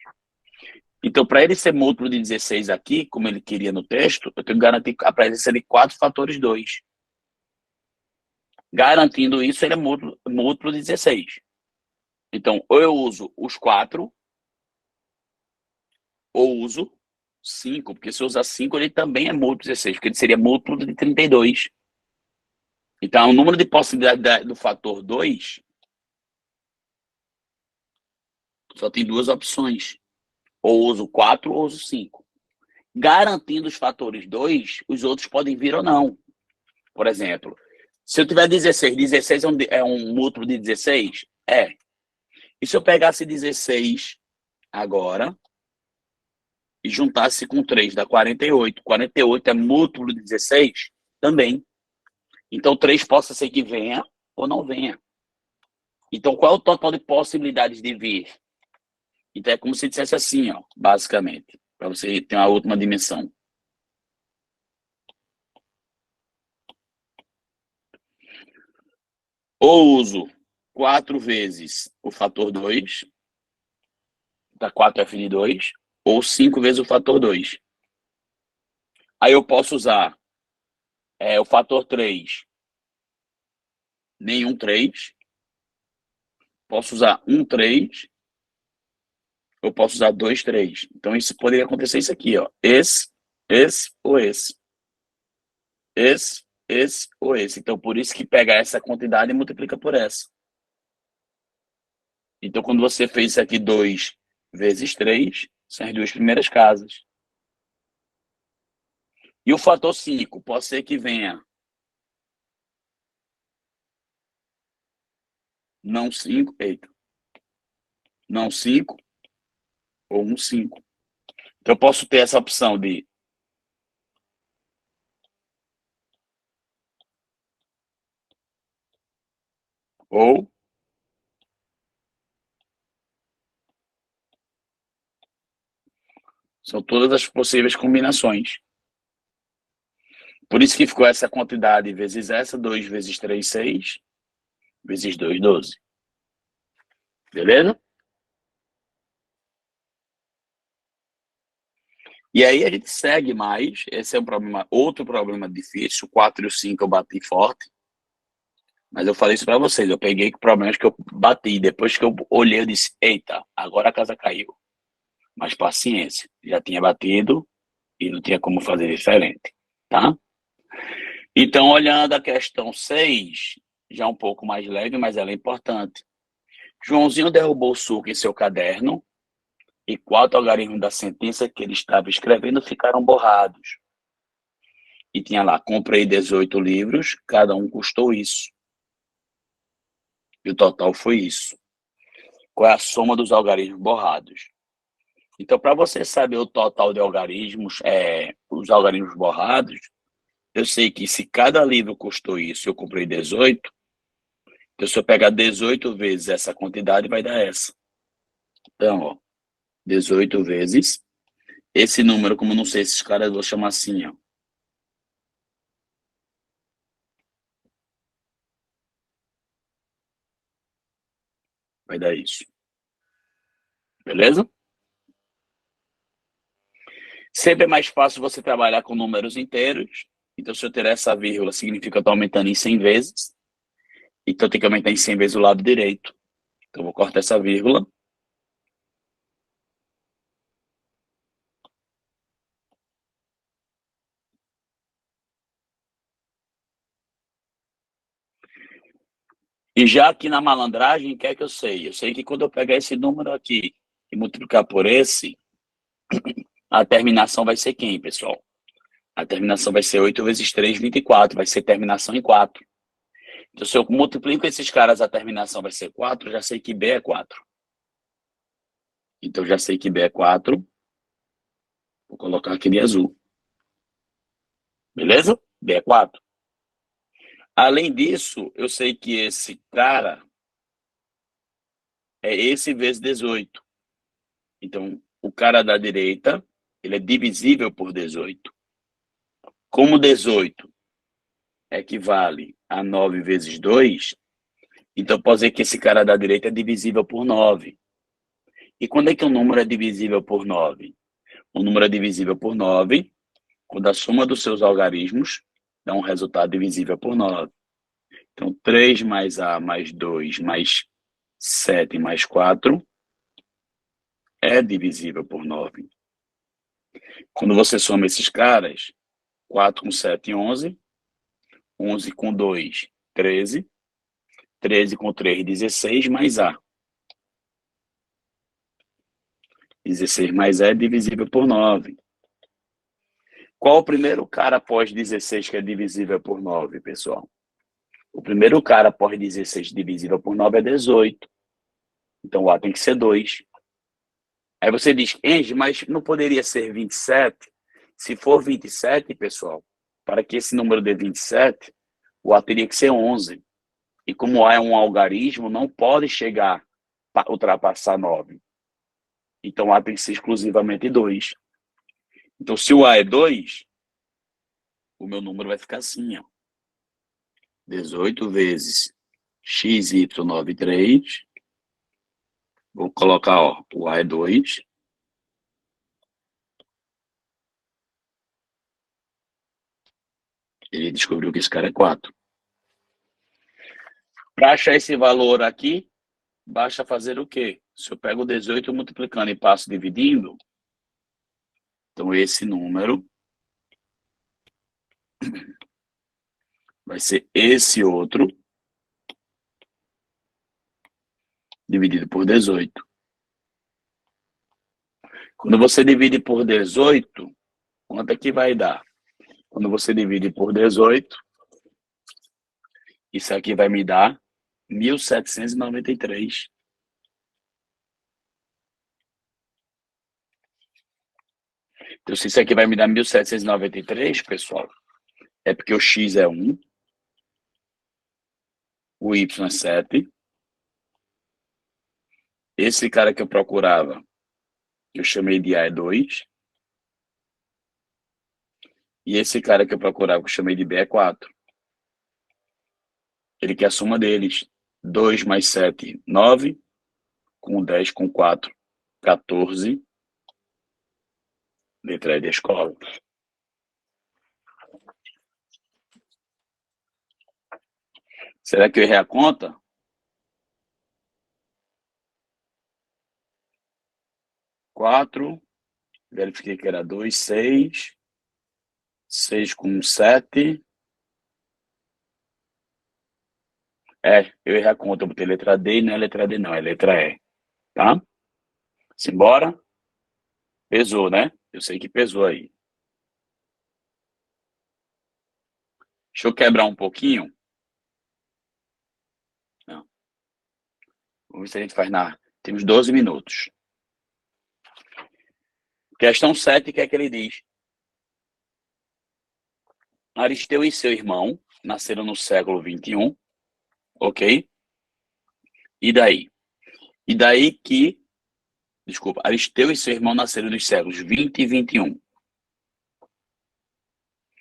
Então, para ele ser múltiplo de 16 aqui, como ele queria no texto, eu tenho que garantir a presença de 4 fatores 2. Garantindo isso, ele é múltiplo de 16. Então, ou eu uso os 4, ou uso 5, porque se eu usar 5, ele também é múltiplo de 16, porque ele seria múltiplo de 32. Então, o número de possibilidade do fator 2 só tem duas opções. Ou uso 4 ou uso 5. Garantindo os fatores 2, os outros podem vir ou não. Por exemplo, se eu tiver 16, 16 é um múltiplo de 16? É. E se eu pegasse 16 agora e juntasse com 3, dá 48. 48 é múltiplo de 16? Também. Então, 3 possa ser que venha ou não venha. Então, qual é o total de possibilidades de vir? Então, é como se dissesse assim, ó, basicamente, para você ter uma última dimensão. Ou uso 4 vezes o fator 2, dá 4f de 2, ou 5 vezes o fator 2. Aí eu posso usar o fator 3, nenhum 3. Posso usar 1, 3. Eu posso usar 2, 3. Então, isso poderia acontecer isso aqui, ó. Esse ou esse. Esse ou esse. Então, por isso que pega essa quantidade e multiplica por essa. Então, quando você fez isso aqui, 2 vezes 3, são as duas primeiras casas. E o fator 5, pode ser que venha não 5, não 5 ou um 5. Então, eu posso ter essa opção de Ou são todas as possíveis combinações. Por isso que ficou essa quantidade vezes essa, 2 vezes 3, 6, vezes 2, 12. Beleza? E aí a gente segue mais. Esse é um problema, outro problema difícil. O 4 e o 5 eu bati forte. Mas eu falei isso para vocês. Eu peguei problemas que eu bati. Depois que eu olhei, eu disse, eita, agora a casa caiu. Mas paciência. Já tinha batido e não tinha como fazer diferente. Tá? Então, olhando a questão 6, já um pouco mais leve, mas ela é importante. Joãozinho derrubou o suco em seu caderno e 4 algarismos da sentença que ele estava escrevendo ficaram borrados. E tinha lá, comprei 18 livros, cada um custou isso. E o total foi isso. Qual é a soma dos algarismos borrados? Então, para você saber o total de algarismos, os algarismos borrados, eu sei que se cada livro custou isso, eu comprei 18, então se eu pegar 18 vezes essa quantidade, vai dar essa. Então, ó, 18 vezes esse número, como eu não sei esses caras, eu vou chamar assim, ó. Vai dar isso. Beleza? Sempre é mais fácil você trabalhar com números inteiros. Então, se eu ter essa vírgula, significa que eu estou aumentando em 100 vezes. Então, eu tenho que aumentar em 100 vezes o lado direito. Então, eu vou cortar essa vírgula. E já aqui na malandragem, o que é que eu sei? Eu sei que quando eu pegar esse número aqui e multiplicar por esse, a terminação vai ser quem, pessoal? A terminação vai ser 8 vezes 3, 24. Vai ser terminação em 4. Então, se eu multiplico esses caras, a terminação vai ser 4, já sei que B é 4. Então, já sei que B é 4. Vou colocar aqui de azul. Beleza? B é 4. Além disso, eu sei que esse cara é esse vezes 18. Então, o cara da direita, ele é divisível por 18. Como 18 equivale a 9 vezes 2, então eu posso dizer que esse cara da direita é divisível por 9. E quando é que um número é divisível por 9? Um número é divisível por 9 quando a soma dos seus algarismos dá um resultado divisível por 9. Então, 3 mais A mais 2 mais 7 mais 4 é divisível por 9. Quando você soma esses caras, 4 com 7, 11. 11 com 2, 13. 13 com 3, 16 mais A. 16 mais A é divisível por 9. Qual o primeiro cara após 16 que é divisível por 9, pessoal? O primeiro cara após 16 divisível por 9 é 18. Então, o A tem que ser 2. Aí você diz, Engie, mas não poderia ser 27? Se for 27, pessoal, para que esse número dê 27, o A teria que ser 11. E como A é um algarismo, não pode chegar a ultrapassar 9. Então, A tem que ser exclusivamente 2. Então, se o A é 2, o meu número vai ficar assim, ó. 18 vezes XY93. Vou colocar, ó, o A é 2. Ele descobriu que esse cara é 4. Para achar esse valor aqui, basta fazer o quê? Se eu pego o 18 multiplicando e passo dividindo, então esse número vai ser esse outro dividido por 18. Quando você divide por 18, quanto é que vai dar? Quando você divide por 18, isso aqui vai me dar 1793. Então, se isso aqui vai me dar 1793, pessoal, é porque o x é 1, O Y é 7. Esse cara que eu procurava, que eu chamei de A, é 2. E esse cara que eu procurava, que eu chamei de B, é 4. Ele quer a soma deles. 2 mais 7, 9. Com 10, com 4, 14. Letra E da escola. Será que eu errei a conta? 4. Verifiquei que era 2, 6. 6 com 7. Eu errei a conta. Eu botei letra D e não é letra D, não. É letra E. Tá? Simbora? Pesou, né? Eu sei que pesou aí. Deixa eu quebrar um pouquinho. Não. Vamos ver se a gente faz na... Temos 12 minutos. Questão 7, o que é que ele diz? Aristeu e seu irmão nasceram no século 21, ok? E daí? E daí que... Desculpa, Aristeu e seu irmão nasceram nos séculos 20 e 21,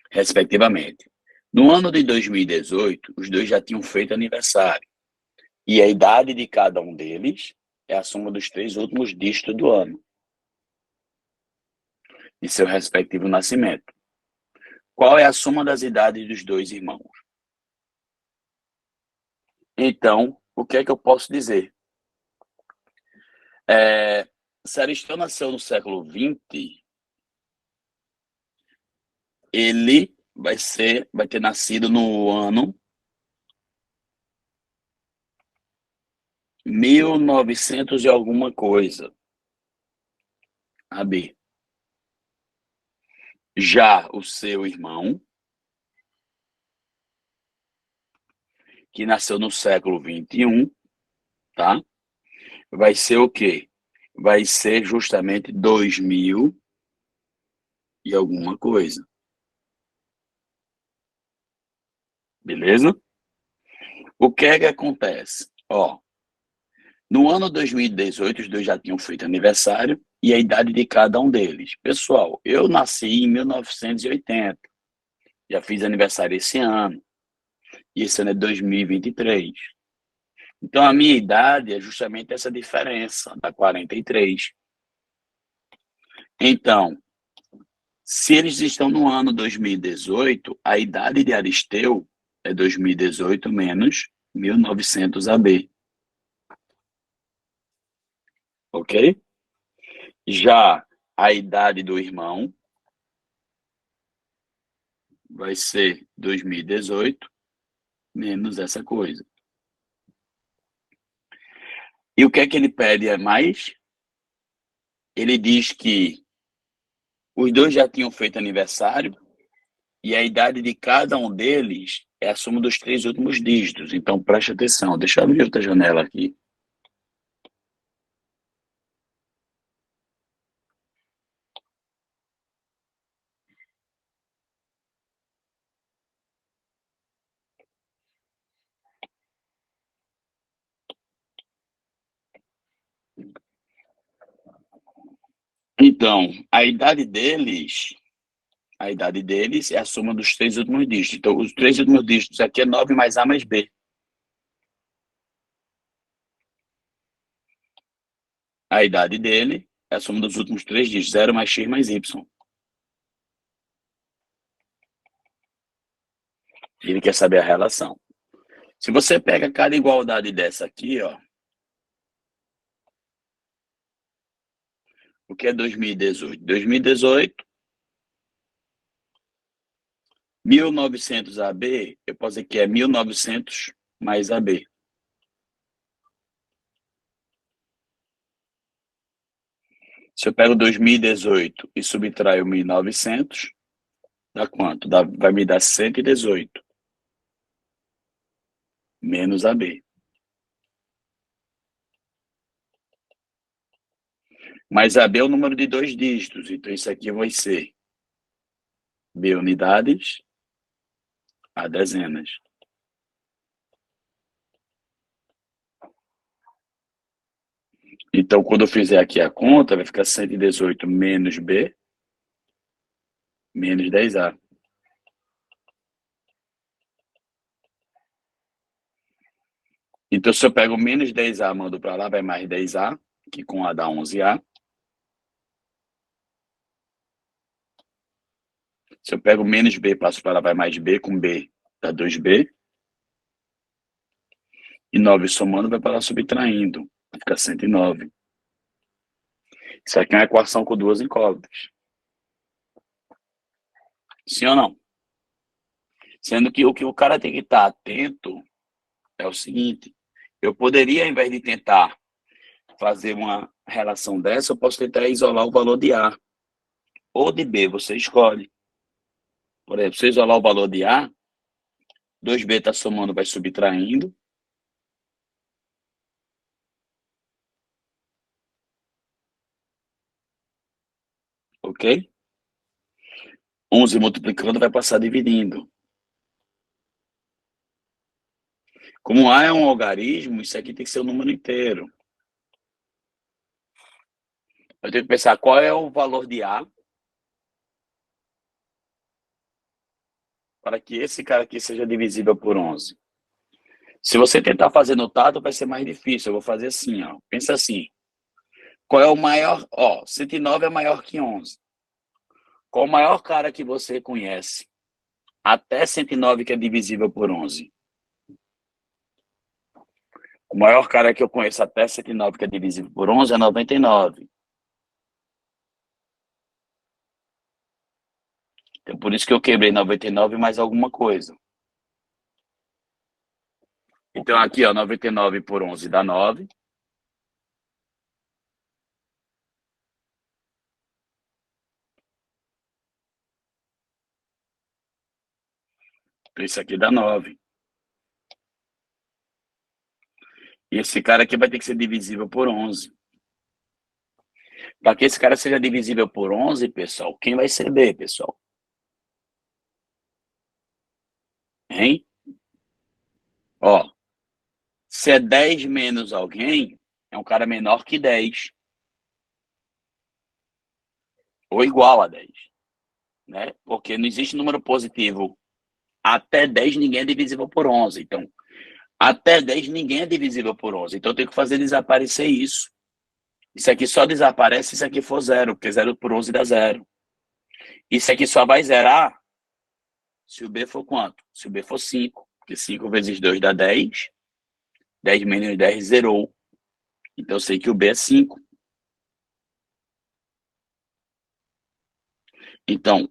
respectivamente. No ano de 2018, os dois já tinham feito aniversário. E a idade de cada um deles é a soma dos 3 últimos dígitos do ano, de seu respectivo nascimento. Qual é a soma das idades dos dois irmãos? Então, o que é que eu posso dizer? Se Aristeu nasceu no século 20, ele vai ter nascido no ano 1900 e alguma coisa. AB. Já o seu irmão, que nasceu no século 21, tá? Vai ser o quê? Vai ser justamente 2000 e alguma coisa. Beleza? O que é que acontece? No ano 2018, os dois já tinham feito aniversário e a idade de cada um deles. Pessoal, eu nasci em 1980. Já fiz aniversário esse ano. E esse ano é 2023. Então, a minha idade é justamente essa diferença, da 43. Então, se eles estão no ano 2018, a idade de Aristeu é 2018 menos 1900 AB. Ok? Já a idade do irmão vai ser 2018 menos essa coisa. E o que é que ele pede a mais? Ele diz que os dois já tinham feito aniversário e a idade de cada um deles é a soma dos 3 últimos dígitos. Então, preste atenção. Deixa eu abrir outra janela aqui. Então, a idade deles é a soma dos 3 últimos dígitos. Então, os 3 últimos dígitos aqui é 9 mais A mais B. A idade dele é a soma dos últimos 3 dígitos, 0 mais X mais Y. Ele quer saber a relação. Se você pega cada igualdade dessa aqui, o que é 2018? 2018, 1900 AB, eu posso dizer que é 1900 mais AB. Se eu pego 2018 e subtraio 1900, dá quanto? Vai me dar 118. Menos AB. Mas AB é o número de 2 dígitos, então isso aqui vai ser B unidades a dezenas. Então, quando eu fizer aqui a conta, vai ficar 118 menos B, menos 10A. Então, se eu pego menos 10A, mando para lá, vai mais 10A, que com A dá 11A. Se eu pego menos B, passo para lá, vai mais B, com B dá 2B. E 9 somando, vai para lá subtraindo. Vai ficar 109. Isso aqui é uma equação com duas incógnitas. Sim ou não? Sendo que o que o cara tem que estar atento é o seguinte: eu poderia, ao invés de tentar fazer uma relação dessa, eu posso tentar isolar o valor de A ou de B, você escolhe. Por exemplo, se eu isolar o valor de A, 2B está somando, vai subtraindo. Ok? 11 multiplicando vai passar dividindo. Como A é um algarismo, isso aqui tem que ser um número inteiro. Eu tenho que pensar qual é o valor de A para que esse cara aqui seja divisível por 11. Se você tentar fazer no tato, vai ser mais difícil. Eu vou fazer assim, ó. Pensa assim. Qual é o maior? Ó, 109 é maior que 11. Qual o maior cara que você conhece? Até 109 que é divisível por 11. O maior cara que eu conheço até 109 que é divisível por 11 é 99. Então, por isso que eu quebrei 99 mais alguma coisa. Então, aqui, ó, 99 por 11 dá 9. Então, isso aqui dá 9. E esse cara aqui vai ter que ser divisível por 11. Para que esse cara seja divisível por 11, pessoal, quem vai ser B, pessoal? Hein? Ó, se é 10 menos alguém, é um cara menor que 10. Ou igual a 10. Né? Porque não existe número positivo. Até 10 ninguém é divisível por 11. Então, até 10 ninguém é divisível por 11. Então, eu tenho que fazer desaparecer isso. Isso aqui só desaparece se isso aqui for 0, porque 0 por 11 dá 0. Isso aqui só vai zerar se o B for quanto? Se o B for 5. Porque 5 vezes 2 dá 10. 10 menos 10 zerou. Então, eu sei que o B é 5. Então,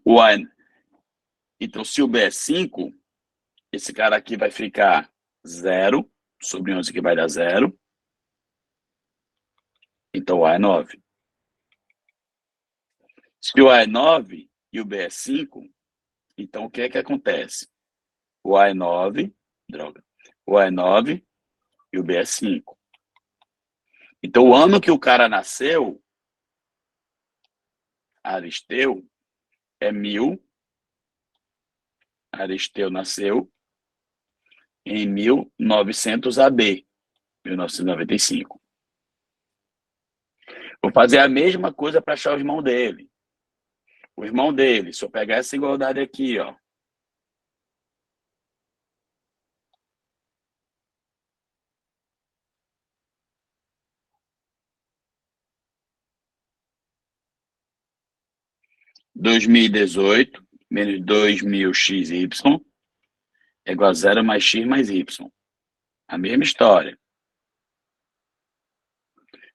então, se o B é 5, esse cara aqui vai ficar 0 sobre 11, que vai dar 0. Então, o A é 9. Se o A é 9 e o B é 5, então o que é que acontece? O A é 9, droga. O A é 9 e o B é 5. Então, o ano que o cara nasceu, Aristeu, é 1000. Aristeu nasceu em 1900 AB, 1995. Vou fazer a mesma coisa para achar o irmão dele. O irmão dele, se eu pegar essa igualdade aqui, ó. (2018) menos 2000xy é igual a 0 mais x mais y. A mesma história.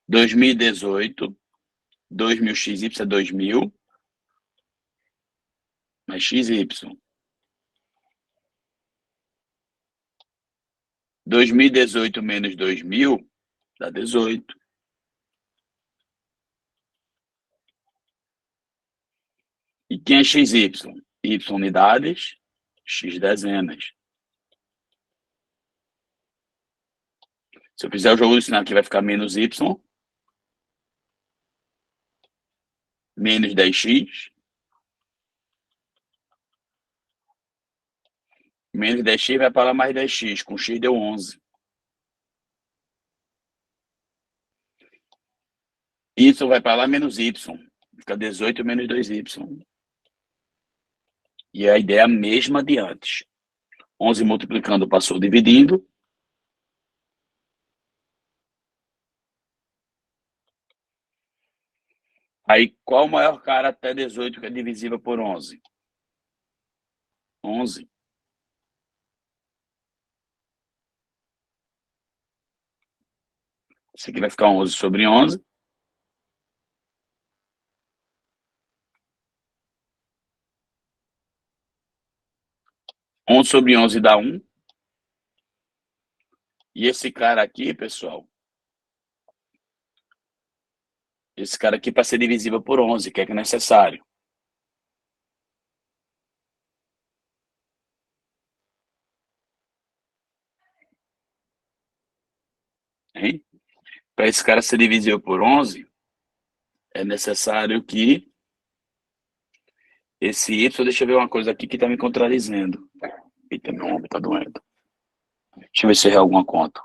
2018, 2000xy é 2000 mais xy. 2018 menos 2000 dá 18. E quem é xy? Y unidades, x dezenas. Se eu fizer o jogo do sinal aqui, vai ficar menos y, menos 10x, menos 10x vai para lá mais 10x, com x deu 11. Y vai para lá menos Y. Fica 18 menos 2Y. E a ideia é a mesma de antes. 11 multiplicando passou dividindo. Aí, qual o maior cara até 18 que é divisível por 11? 11. Isso aqui vai ficar 11 sobre 11. Sobre 11 dá 1. E esse cara aqui, pessoal, esse cara aqui para ser divisível por 11, que é necessário. Para esse cara ser divisível por 11, é necessário que esse Y, deixa eu ver uma coisa aqui que está me contradizendo. Eita, meu ombro está doendo. Deixa eu ver se errei alguma conta.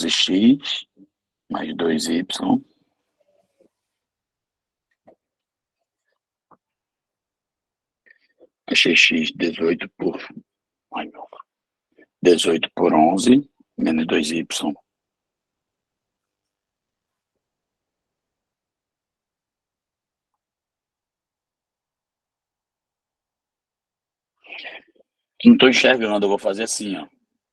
X mais 2Y. Achei X 18 por... Ai, meu. 18 por 11 menos 2Y. Não estou enxergando, eu vou fazer assim, ó.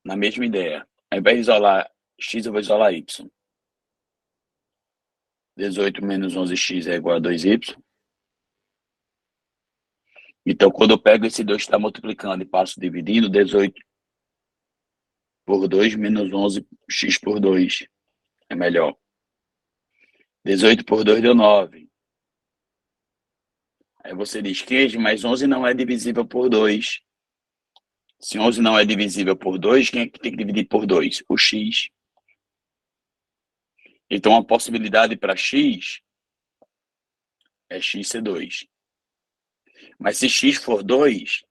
Na mesma ideia. Ao invés de isolar X, eu vou isolar Y. 18 menos 11x é igual a 2y. Então, quando eu pego esse 2 que está multiplicando e passo dividindo, 18 por 2 menos 11x por 2 é melhor. 18 por 2 deu 9. Aí você diz, queijo, mas 11 não é divisível por 2. Se 11 não é divisível por 2, quem é que tem que dividir por 2? O x. Então, a possibilidade para x é x ser 2. Mas se x for 2,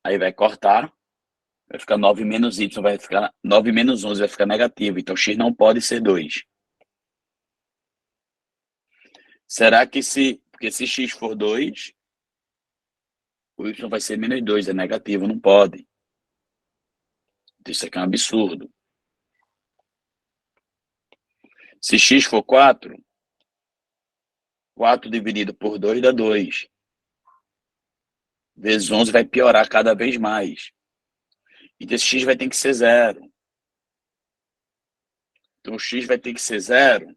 aí vai cortar, vai ficar 9 menos y, vai ficar 9 menos 11, vai ficar negativo. Então, x não pode ser 2. Será que porque se x for 2, o y vai ser menos 2, é negativo, não pode. Isso aqui é um absurdo. Se x for 4, 4 dividido por 2 dá 2. Vezes 11 vai piorar cada vez mais. Então, esse x vai ter que ser 0. Então, o x vai ter que ser 0,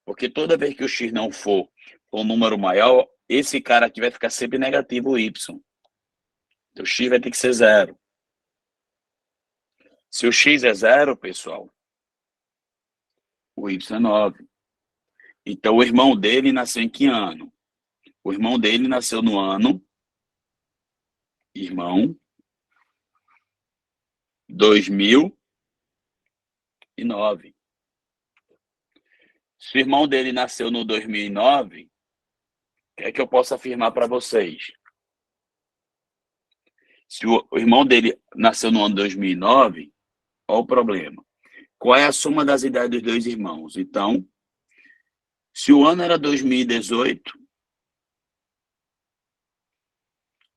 porque toda vez que o x não for um número maior, esse cara aqui vai ficar sempre negativo, o y. Então, o x vai ter que ser 0. Se o x é 0, pessoal, o y é 9. Então, o irmão dele nasceu em que ano? O irmão dele nasceu no ano... Irmão... 2009. Se o irmão dele nasceu no 2009, o que é que eu posso afirmar para vocês? Se o irmão dele nasceu no ano 2009, qual o problema? Qual é a soma das idades dos dois irmãos? Então, se o ano era 2018,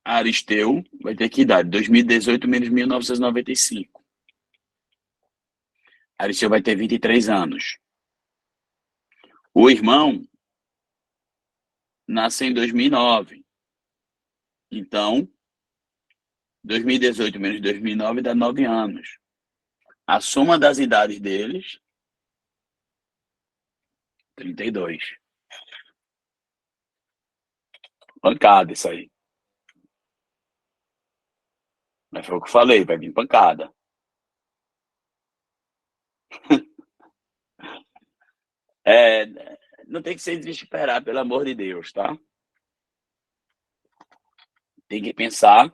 Aristeu vai ter que idade? 2018 menos 1995. Aristeu vai ter 23 anos. O irmão nasce em 2009. Então, 2018 menos 2009 dá 9 anos. A soma das idades deles, 32. Pancada isso aí. Mas foi o que eu falei, vai vir pancada. Não tem que se desesperar, pelo amor de Deus, tá? Tem que pensar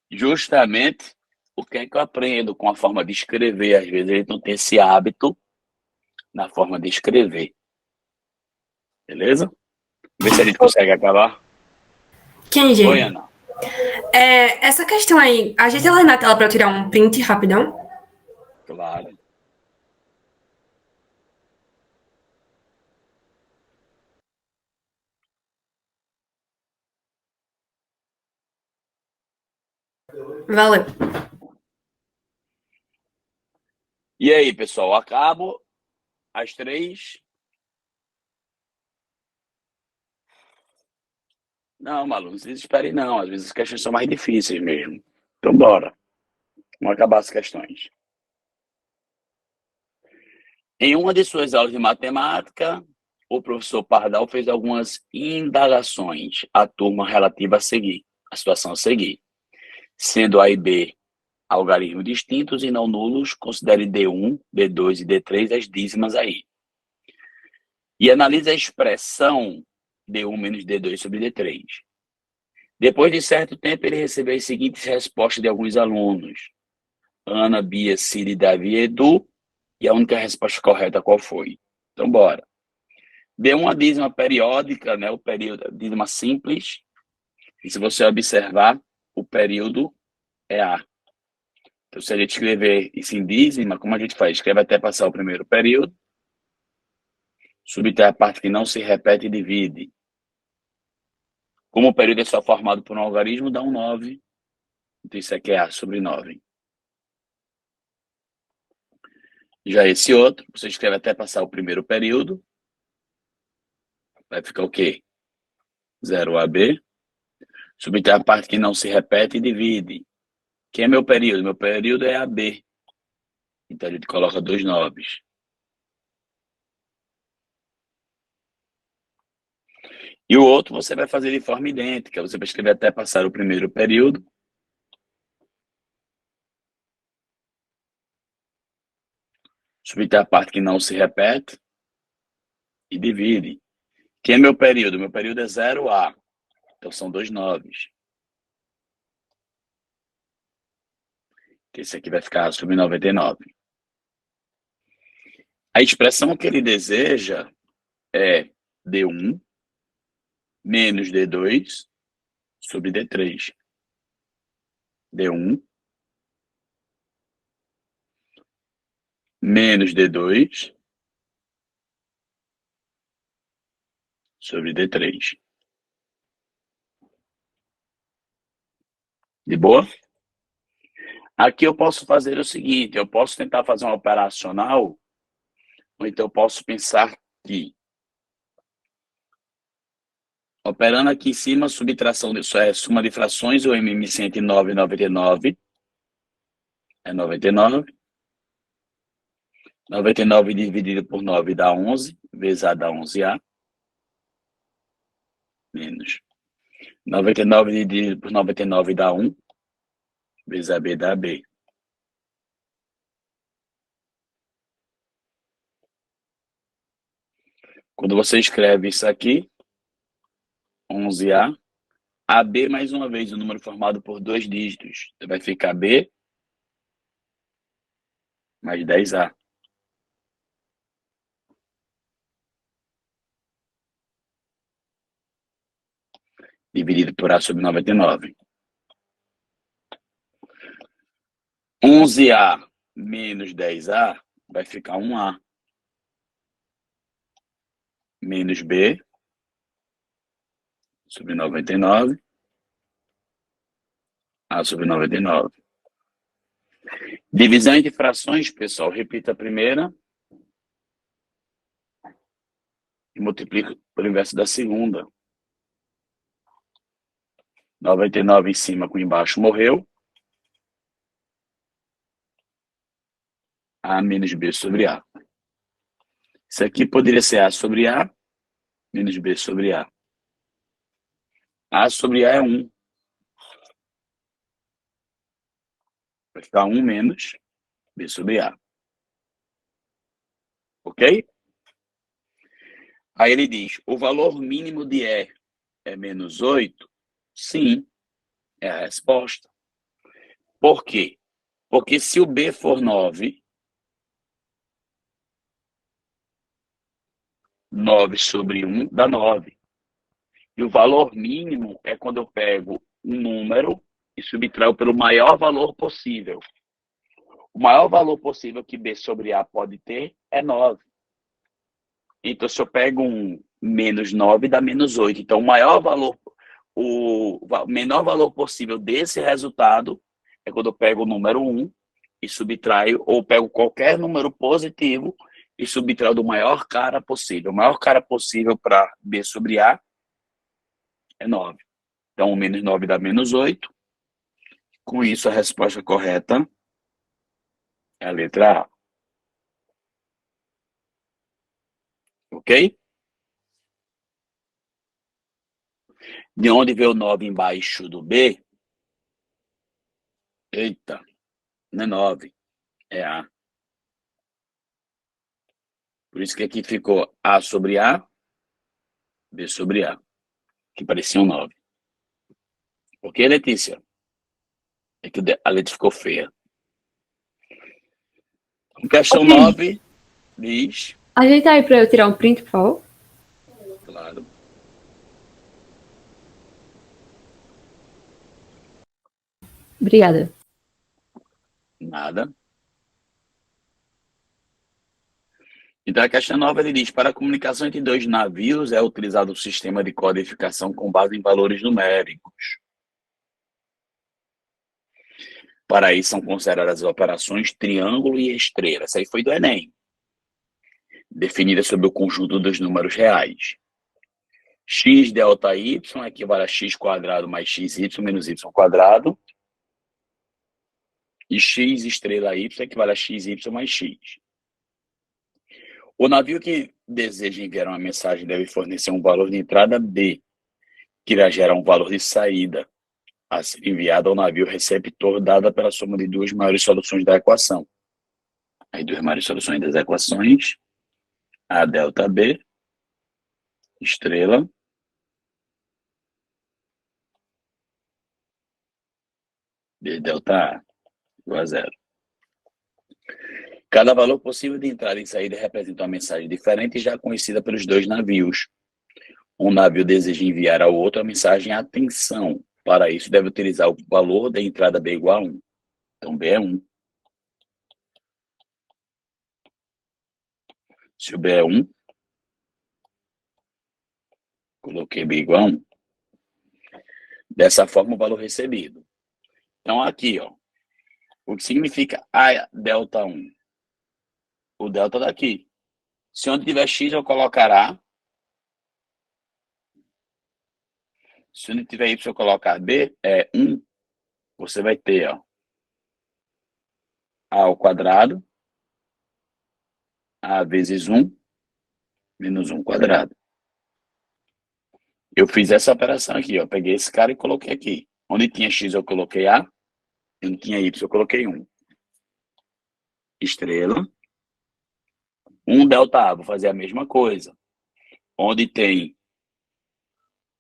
justamente o que é que eu aprendo com a forma de escrever. Às vezes a gente não tem esse hábito na forma de escrever. Beleza? Vê se a gente consegue acabar. Kenji, Oi, Ana. essa questão aí, ajeita ela aí na tela para eu tirar um print rapidão. Claro. Valeu. E aí, pessoal, acabo às 3. Não, Malu, não se desespere não. Às vezes as questões são mais difíceis mesmo. Então, bora. Vamos acabar as questões. Em uma de suas aulas de matemática, o professor Pardal fez algumas indagações à turma relativa a seguir, a situação a seguir. Sendo A e B algarismos distintos e não nulos, considere D1, D2 e D3 as dízimas aí. E analise a expressão D1 menos D2 sobre D3. Depois de certo tempo, ele recebeu as seguintes respostas de alguns alunos. Ana, Bia, Ciri, Davi e Edu. E a única resposta correta qual foi? Então, bora. D1 a dízima periódica, né? O período, a dízima simples. E se você observar, o período é A. Então, se a gente escrever isso em dízima, como a gente faz? Escreve até passar o primeiro período. Subtrai a parte que não se repete e divide. Como o período é só formado por um algarismo, dá um 9. Então, isso aqui é A sobre 9. Já esse outro, você escreve até passar o primeiro período. Vai ficar o quê? 0AB. Subtrai a parte que não se repete e divide. Quem é meu período? Meu período é AB. Então, a gente coloca 2 noves. E o outro você vai fazer de forma idêntica. Você vai escrever até passar o primeiro período. Subtrai a parte que não se repete e divide. Quem é meu período? Meu período é 0A. Então, são 2 noves. Esse aqui vai ficar sobre 99. A expressão que ele deseja é D1 menos D2 sobre D3. D1 menos D2 sobre D3. De boa? Aqui eu posso fazer o seguinte, eu posso tentar fazer um operacional, ou então eu posso pensar que, operando aqui em cima, subtração disso é soma de frações, o MM 109,99 é 99. 99 dividido por 9 dá 11, vezes A dá 11A, menos 99 dividido por 99 dá 1, vezes AB dá B. Quando você escreve isso aqui, 11A, AB mais uma vez, o número formado por 2 dígitos. Então vai ficar B mais 10A. Dividido por A sobre 99. 11A menos 10A vai ficar 1A. Menos B sobre 99. A sobre 99. Divisão entre frações, pessoal. Repita a primeira. E multiplica pelo inverso da segunda. 99 em cima com embaixo morreu. A menos B sobre A. Isso aqui poderia ser A sobre A menos B sobre A. A sobre A é 1. Vai ficar 1 menos B sobre A. Ok? Aí ele diz, o valor mínimo de E é menos 8? Sim, é a resposta. Por quê? Porque se o B for 9, 9 sobre 1 dá 9. E o valor mínimo é quando eu pego um número e subtraio pelo maior valor possível. O maior valor possível que B sobre A pode ter é 9. Então, se eu pego um menos 9, dá menos 8. Então, o menor valor possível desse resultado é quando eu pego o número 1 e subtraio, ou pego qualquer número positivo e subtraio do maior cara possível. O maior cara possível para B sobre A é 9. Então, menos 9 dá menos 8. Com isso, a resposta correta é a letra A. Ok? De onde veio o 9 embaixo do B? Eita, não é 9, é A. Por isso que aqui ficou A sobre A, B sobre A, que parecia um 9. Ok, Letícia? É que a letra ficou feia. Questão 9 diz... Ajeita aí para eu tirar um print, por favor. Claro. Obrigada. Nada. Então, a questão 9, ele diz, para a comunicação entre dois navios é utilizado o sistema de codificação com base em valores numéricos. Para isso, são consideradas as operações triângulo e estrela. Essa aí foi do Enem. Definida sobre o conjunto dos números reais. X delta y equivale a x quadrado mais xy menos y quadrado. E x estrela y equivale a xy mais x. O navio que deseja enviar uma mensagem deve fornecer um valor de entrada B, que irá gerar um valor de saída a ser enviado ao navio receptor, dada pela soma de duas maiores soluções da equação. As duas maiores soluções das equações, A delta B, estrela, B delta A, igual a 0. Cada valor possível de entrada e saída representa uma mensagem diferente já conhecida pelos dois navios. Um navio deseja enviar ao outro a mensagem atenção. Para isso, deve utilizar o valor da entrada B igual a 1. Então, B é 1. Se o B é 1, coloquei B igual a 1. Dessa forma, o valor recebido. Então, aqui, ó, o que significa A delta 1? O delta daqui. Se onde tiver X, eu colocar A. Se onde tiver Y, eu colocar B, é 1. Você vai ter, ó, A ao quadrado, A vezes 1, menos 1 quadrado. Eu fiz essa operação aqui, ó. Peguei esse cara e coloquei aqui. Onde tinha X, eu coloquei A. Onde tinha Y, eu coloquei 1. Estrela. 1 delta A, vou fazer a mesma coisa. Onde tem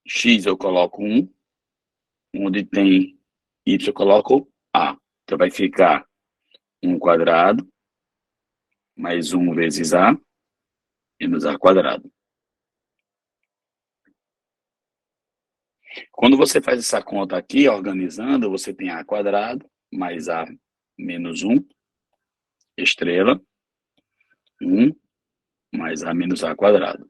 X, eu coloco 1. Onde tem Y, eu coloco A. Então, vai ficar 1 quadrado mais 1 vezes A menos A quadrado. Quando você faz essa conta aqui, organizando, você tem A quadrado mais A menos 1, estrela, 1 mais A menos A quadrado.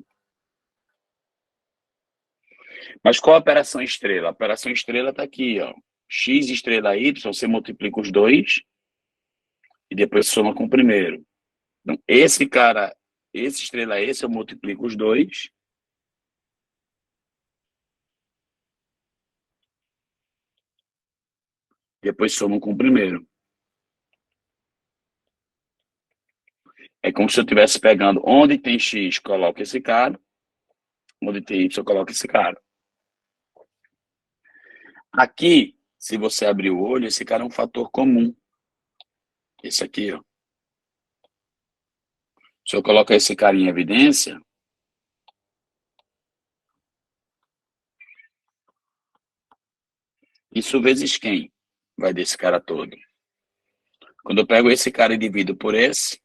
Mas qual a operação estrela? A operação estrela está aqui, ó. X estrela Y, você multiplica os dois e depois soma com o primeiro. Então, esse cara, esse estrela esse, eu multiplico os dois. Depois somo com o primeiro. É como se eu estivesse pegando onde tem X, coloco esse cara. Onde tem Y, coloco esse cara. Aqui, se você abrir o olho, esse cara é um fator comum. Esse aqui, ó. Se eu colocar esse cara em evidência, isso vezes quem? Vai desse cara todo. Quando eu pego esse cara e divido por esse,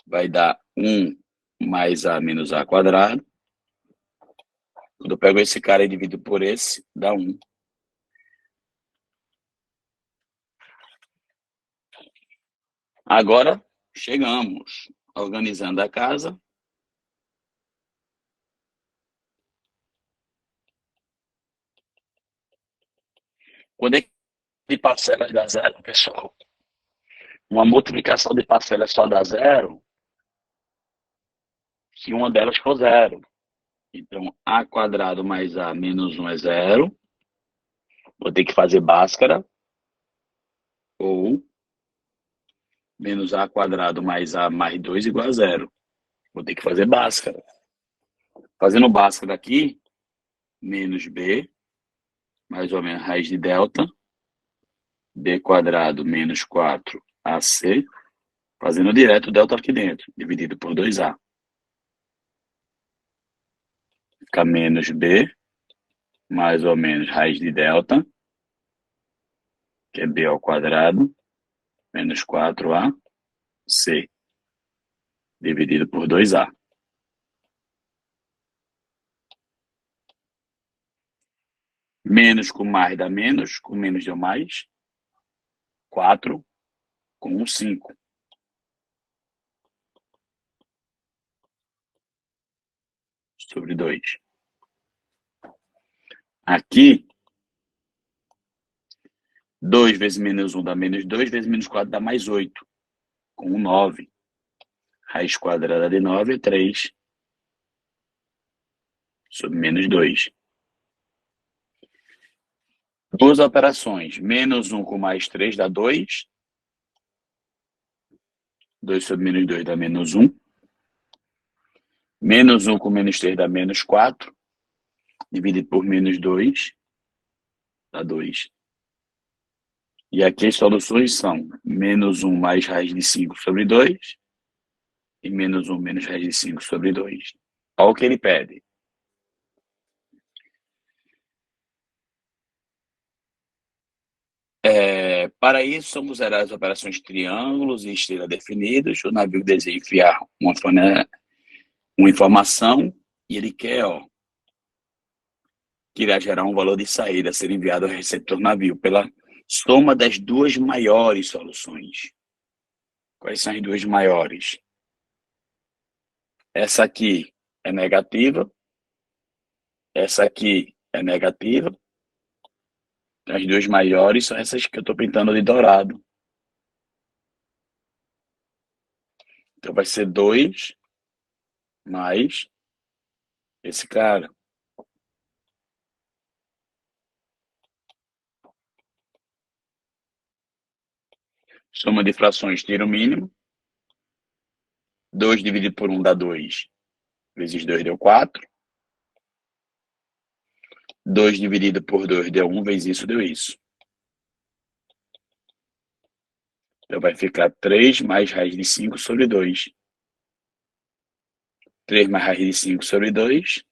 vai dar 1 mais A menos A quadrado. Quando eu pego esse cara e divido por esse, dá 1. Agora, chegamos organizando a casa. Quando é que de parcelas dá 0, pessoal? Uma multiplicação de parcelas só dá 0 se uma delas for 0. Então, a quadrado mais a menos 1 é 0. Vou ter que fazer Bhaskara. Ou menos a quadrado mais a mais 2 igual a 0. Vou ter que fazer Bhaskara. Fazendo Bhaskara aqui, menos b, mais ou menos raiz de delta, b quadrado menos 4ac, fazendo direto o delta aqui dentro, dividido por 2a. Fica menos b, mais ou menos raiz de delta, que é b ao quadrado, menos 4ac, dividido por 2a. Menos com mais dá menos, com menos deu mais. 4 com 5. Sobre 2. Aqui, 2 vezes menos 1 dá menos 2, vezes menos 4 dá mais 8. Com 9. Raiz quadrada de 9 é 3. Sobre menos 2. Duas operações. Menos 1 com mais 3 dá 2. 2 sobre menos 2 dá menos 1. Menos 1 com menos 3 dá menos 4. Dividido por menos 2 dá 2. E aqui as soluções são menos 1 mais raiz de 5 sobre 2 e menos 1 menos raiz de 5 sobre 2. Olha o que ele pede. Para isso, somos zerar as operações de triângulos e estrela definidos. O navio deseja enviar uma informação e ele quer que irá gerar um valor de saída a ser enviado ao receptor navio pela soma das duas maiores soluções. Quais são as duas maiores? Essa aqui é negativa. Essa aqui é negativa. As duas maiores são essas que eu estou pintando de dourado. Então vai ser 2 mais esse cara. Soma de frações, tira o mínimo. 2 dividido por 1 dá 2. Vezes 2 deu 4. 2 dividido por 2 deu 1, vezes isso deu isso. Então vai ficar 3 mais raiz de 5 sobre 2. 3 mais raiz de 5 sobre 2.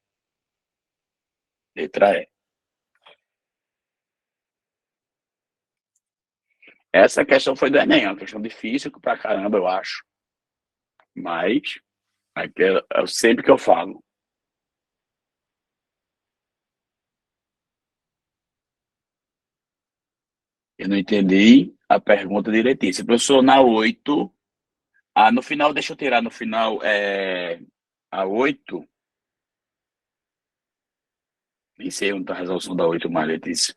Letra E. Essa questão foi do Enem, uma questão difícil pra caramba, eu acho. Mas, é sempre que eu falo. Eu não entendi a pergunta direitinho. Se professor, na 8... no final, deixa eu tirar no final a 8. Nem sei onde está a resolução da 8, mais Letícia.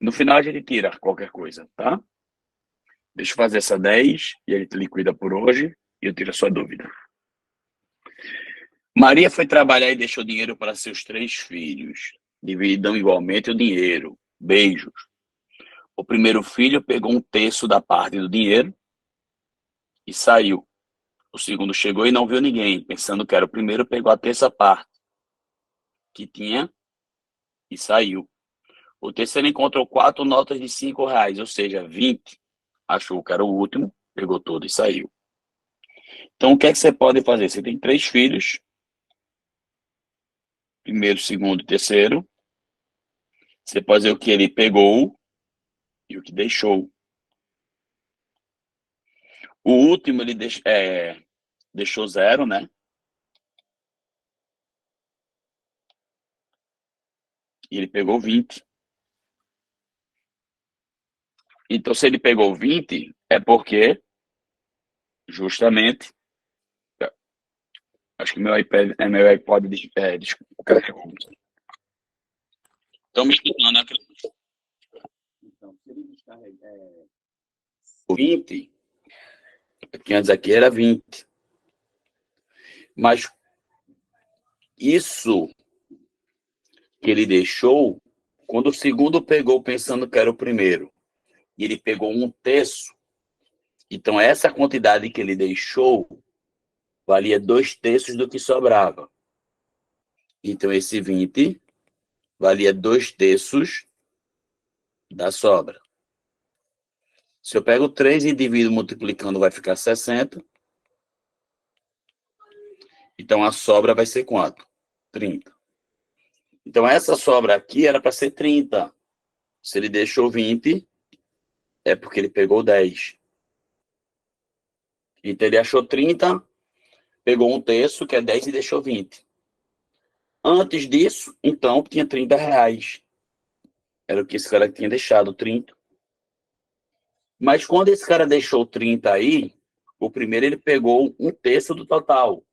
No final a gente tira qualquer coisa, tá? Deixa eu fazer essa 10 e a gente liquida por hoje e eu tiro a sua dúvida. Maria foi trabalhar e deixou dinheiro para seus 3 filhos. Dividam igualmente o dinheiro. Beijos. O primeiro filho pegou 1/3 da parte do dinheiro e saiu. O segundo chegou e não viu ninguém, pensando que era o primeiro, pegou a 1/3 parte que tinha e saiu. O terceiro encontrou 4 notas de R$5, ou seja, 20. Achou que era o último, pegou tudo e saiu. Então, o que é que você pode fazer? Você tem 3 filhos. Primeiro, segundo e terceiro. Você pode dizer o que ele pegou e o que deixou. O último, ele deixou 0, né? E ele pegou 20. Então, se ele pegou 20, é porque, justamente, acho que meu iPad descarregou. Estão me escutando, né? Então, se ele descarregar 20, que antes aqui era 20. Mas isso que ele deixou, quando o segundo pegou pensando que era o primeiro, e ele pegou 1/3, então essa quantidade que ele deixou valia 2/3 do que sobrava. Então esse 20 valia 2/3 da sobra. Se eu pego 3 e divido multiplicando, vai ficar 60. Então a sobra vai ser quanto? 30. Então essa sobra aqui era para ser 30. Se ele deixou 20, é porque ele pegou 10. Então ele achou 30, pegou 1/3, que é 10, e deixou 20. Antes disso, então, tinha R$30. Era o que esse cara tinha deixado, 30. Mas quando esse cara deixou 30 aí, o primeiro ele pegou 1/3 do total.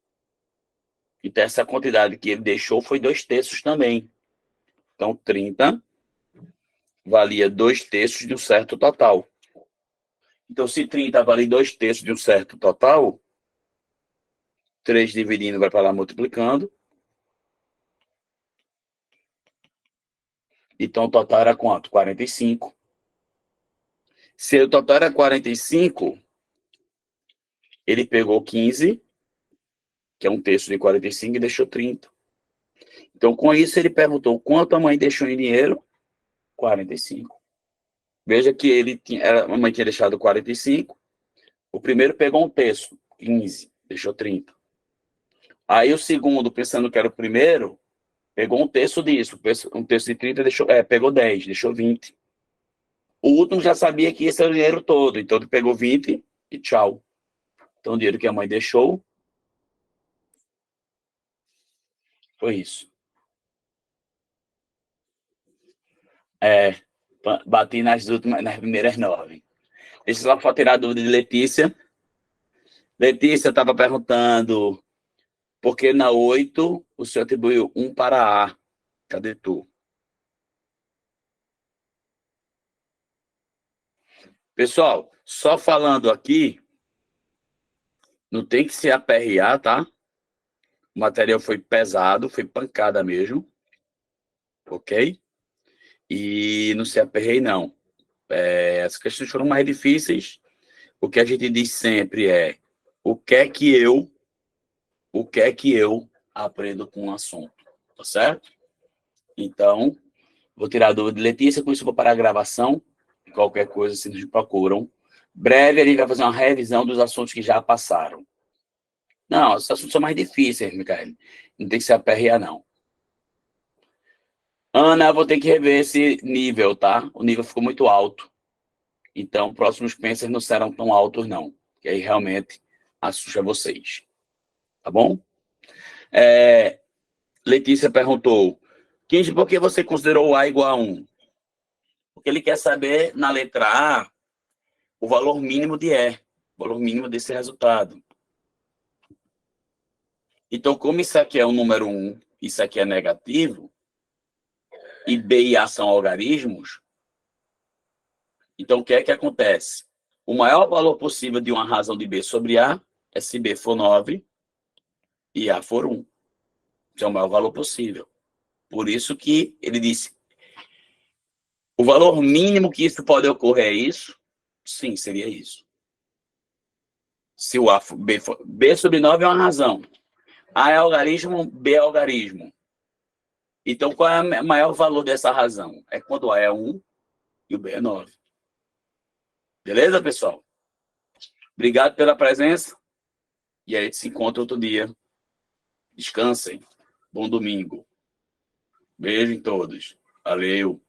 Então essa quantidade que ele deixou foi 2/3 também. Então 30 valia 2/3 de um certo total. Então se 30 vale 2/3 de um certo total, 3 dividindo vai para lá multiplicando. Então o total era quanto? 45. Se o total era 45, ele pegou 15, que é 1/3 de 45, e deixou 30. Então, com isso, ele perguntou quanto a mãe deixou em dinheiro? 45. Veja que a mãe tinha deixado 45. O primeiro pegou 1/3, 15, deixou 30. Aí o segundo, pensando que era o primeiro, pegou 1/3 disso. 1/3 de 30, pegou 10, deixou 20. O último já sabia que esse era o dinheiro todo, então ele pegou 20 e tchau. Então, o dinheiro que a mãe deixou foi isso. Bati nas primeiras 9. Deixa eu só tirar a dúvida de Letícia. Letícia estava perguntando por que na 8 o senhor atribuiu 1 para A. Cadê tu? Pessoal, só falando aqui, não tem que se aperrear, tá? O material foi pesado, foi pancada mesmo. Ok? E não se aperreie, não. As questões foram mais difíceis. O que a gente diz sempre é o que é que eu aprendo com o assunto, tá certo? Então, vou tirar a dúvida de Letícia, com isso eu vou parar a gravação. Qualquer coisa, se nos procuram. Breve, a gente vai fazer uma revisão dos assuntos que já passaram. Não, os assuntos são mais difíceis, Micael. Não tem que se aperrear, não. Ana, vou ter que rever esse nível, tá? O nível ficou muito alto. Então, próximos pensers não serão tão altos, não. Que aí realmente assusta vocês. Tá bom? Letícia perguntou, Kinji, por que você considerou A igual a 1? Porque ele quer saber, na letra A, o valor mínimo de E, o valor mínimo desse resultado. Então, como isso aqui é o número 1, isso aqui é negativo, e B e A são algarismos, então o que é que acontece? O maior valor possível de uma razão de B sobre A é se B for 9 e A for 1. Esse é o maior valor possível. Por isso que ele disse, o valor mínimo que isso pode ocorrer é isso? Sim, seria isso. Se o A for, B sobre 9 é uma razão. A é algarismo, B é algarismo. Então, qual é o maior valor dessa razão? É quando A é 1 e o B é 9. Beleza, pessoal? Obrigado pela presença. E aí a gente se encontra outro dia. Descansem. Bom domingo. Beijo em todos. Valeu.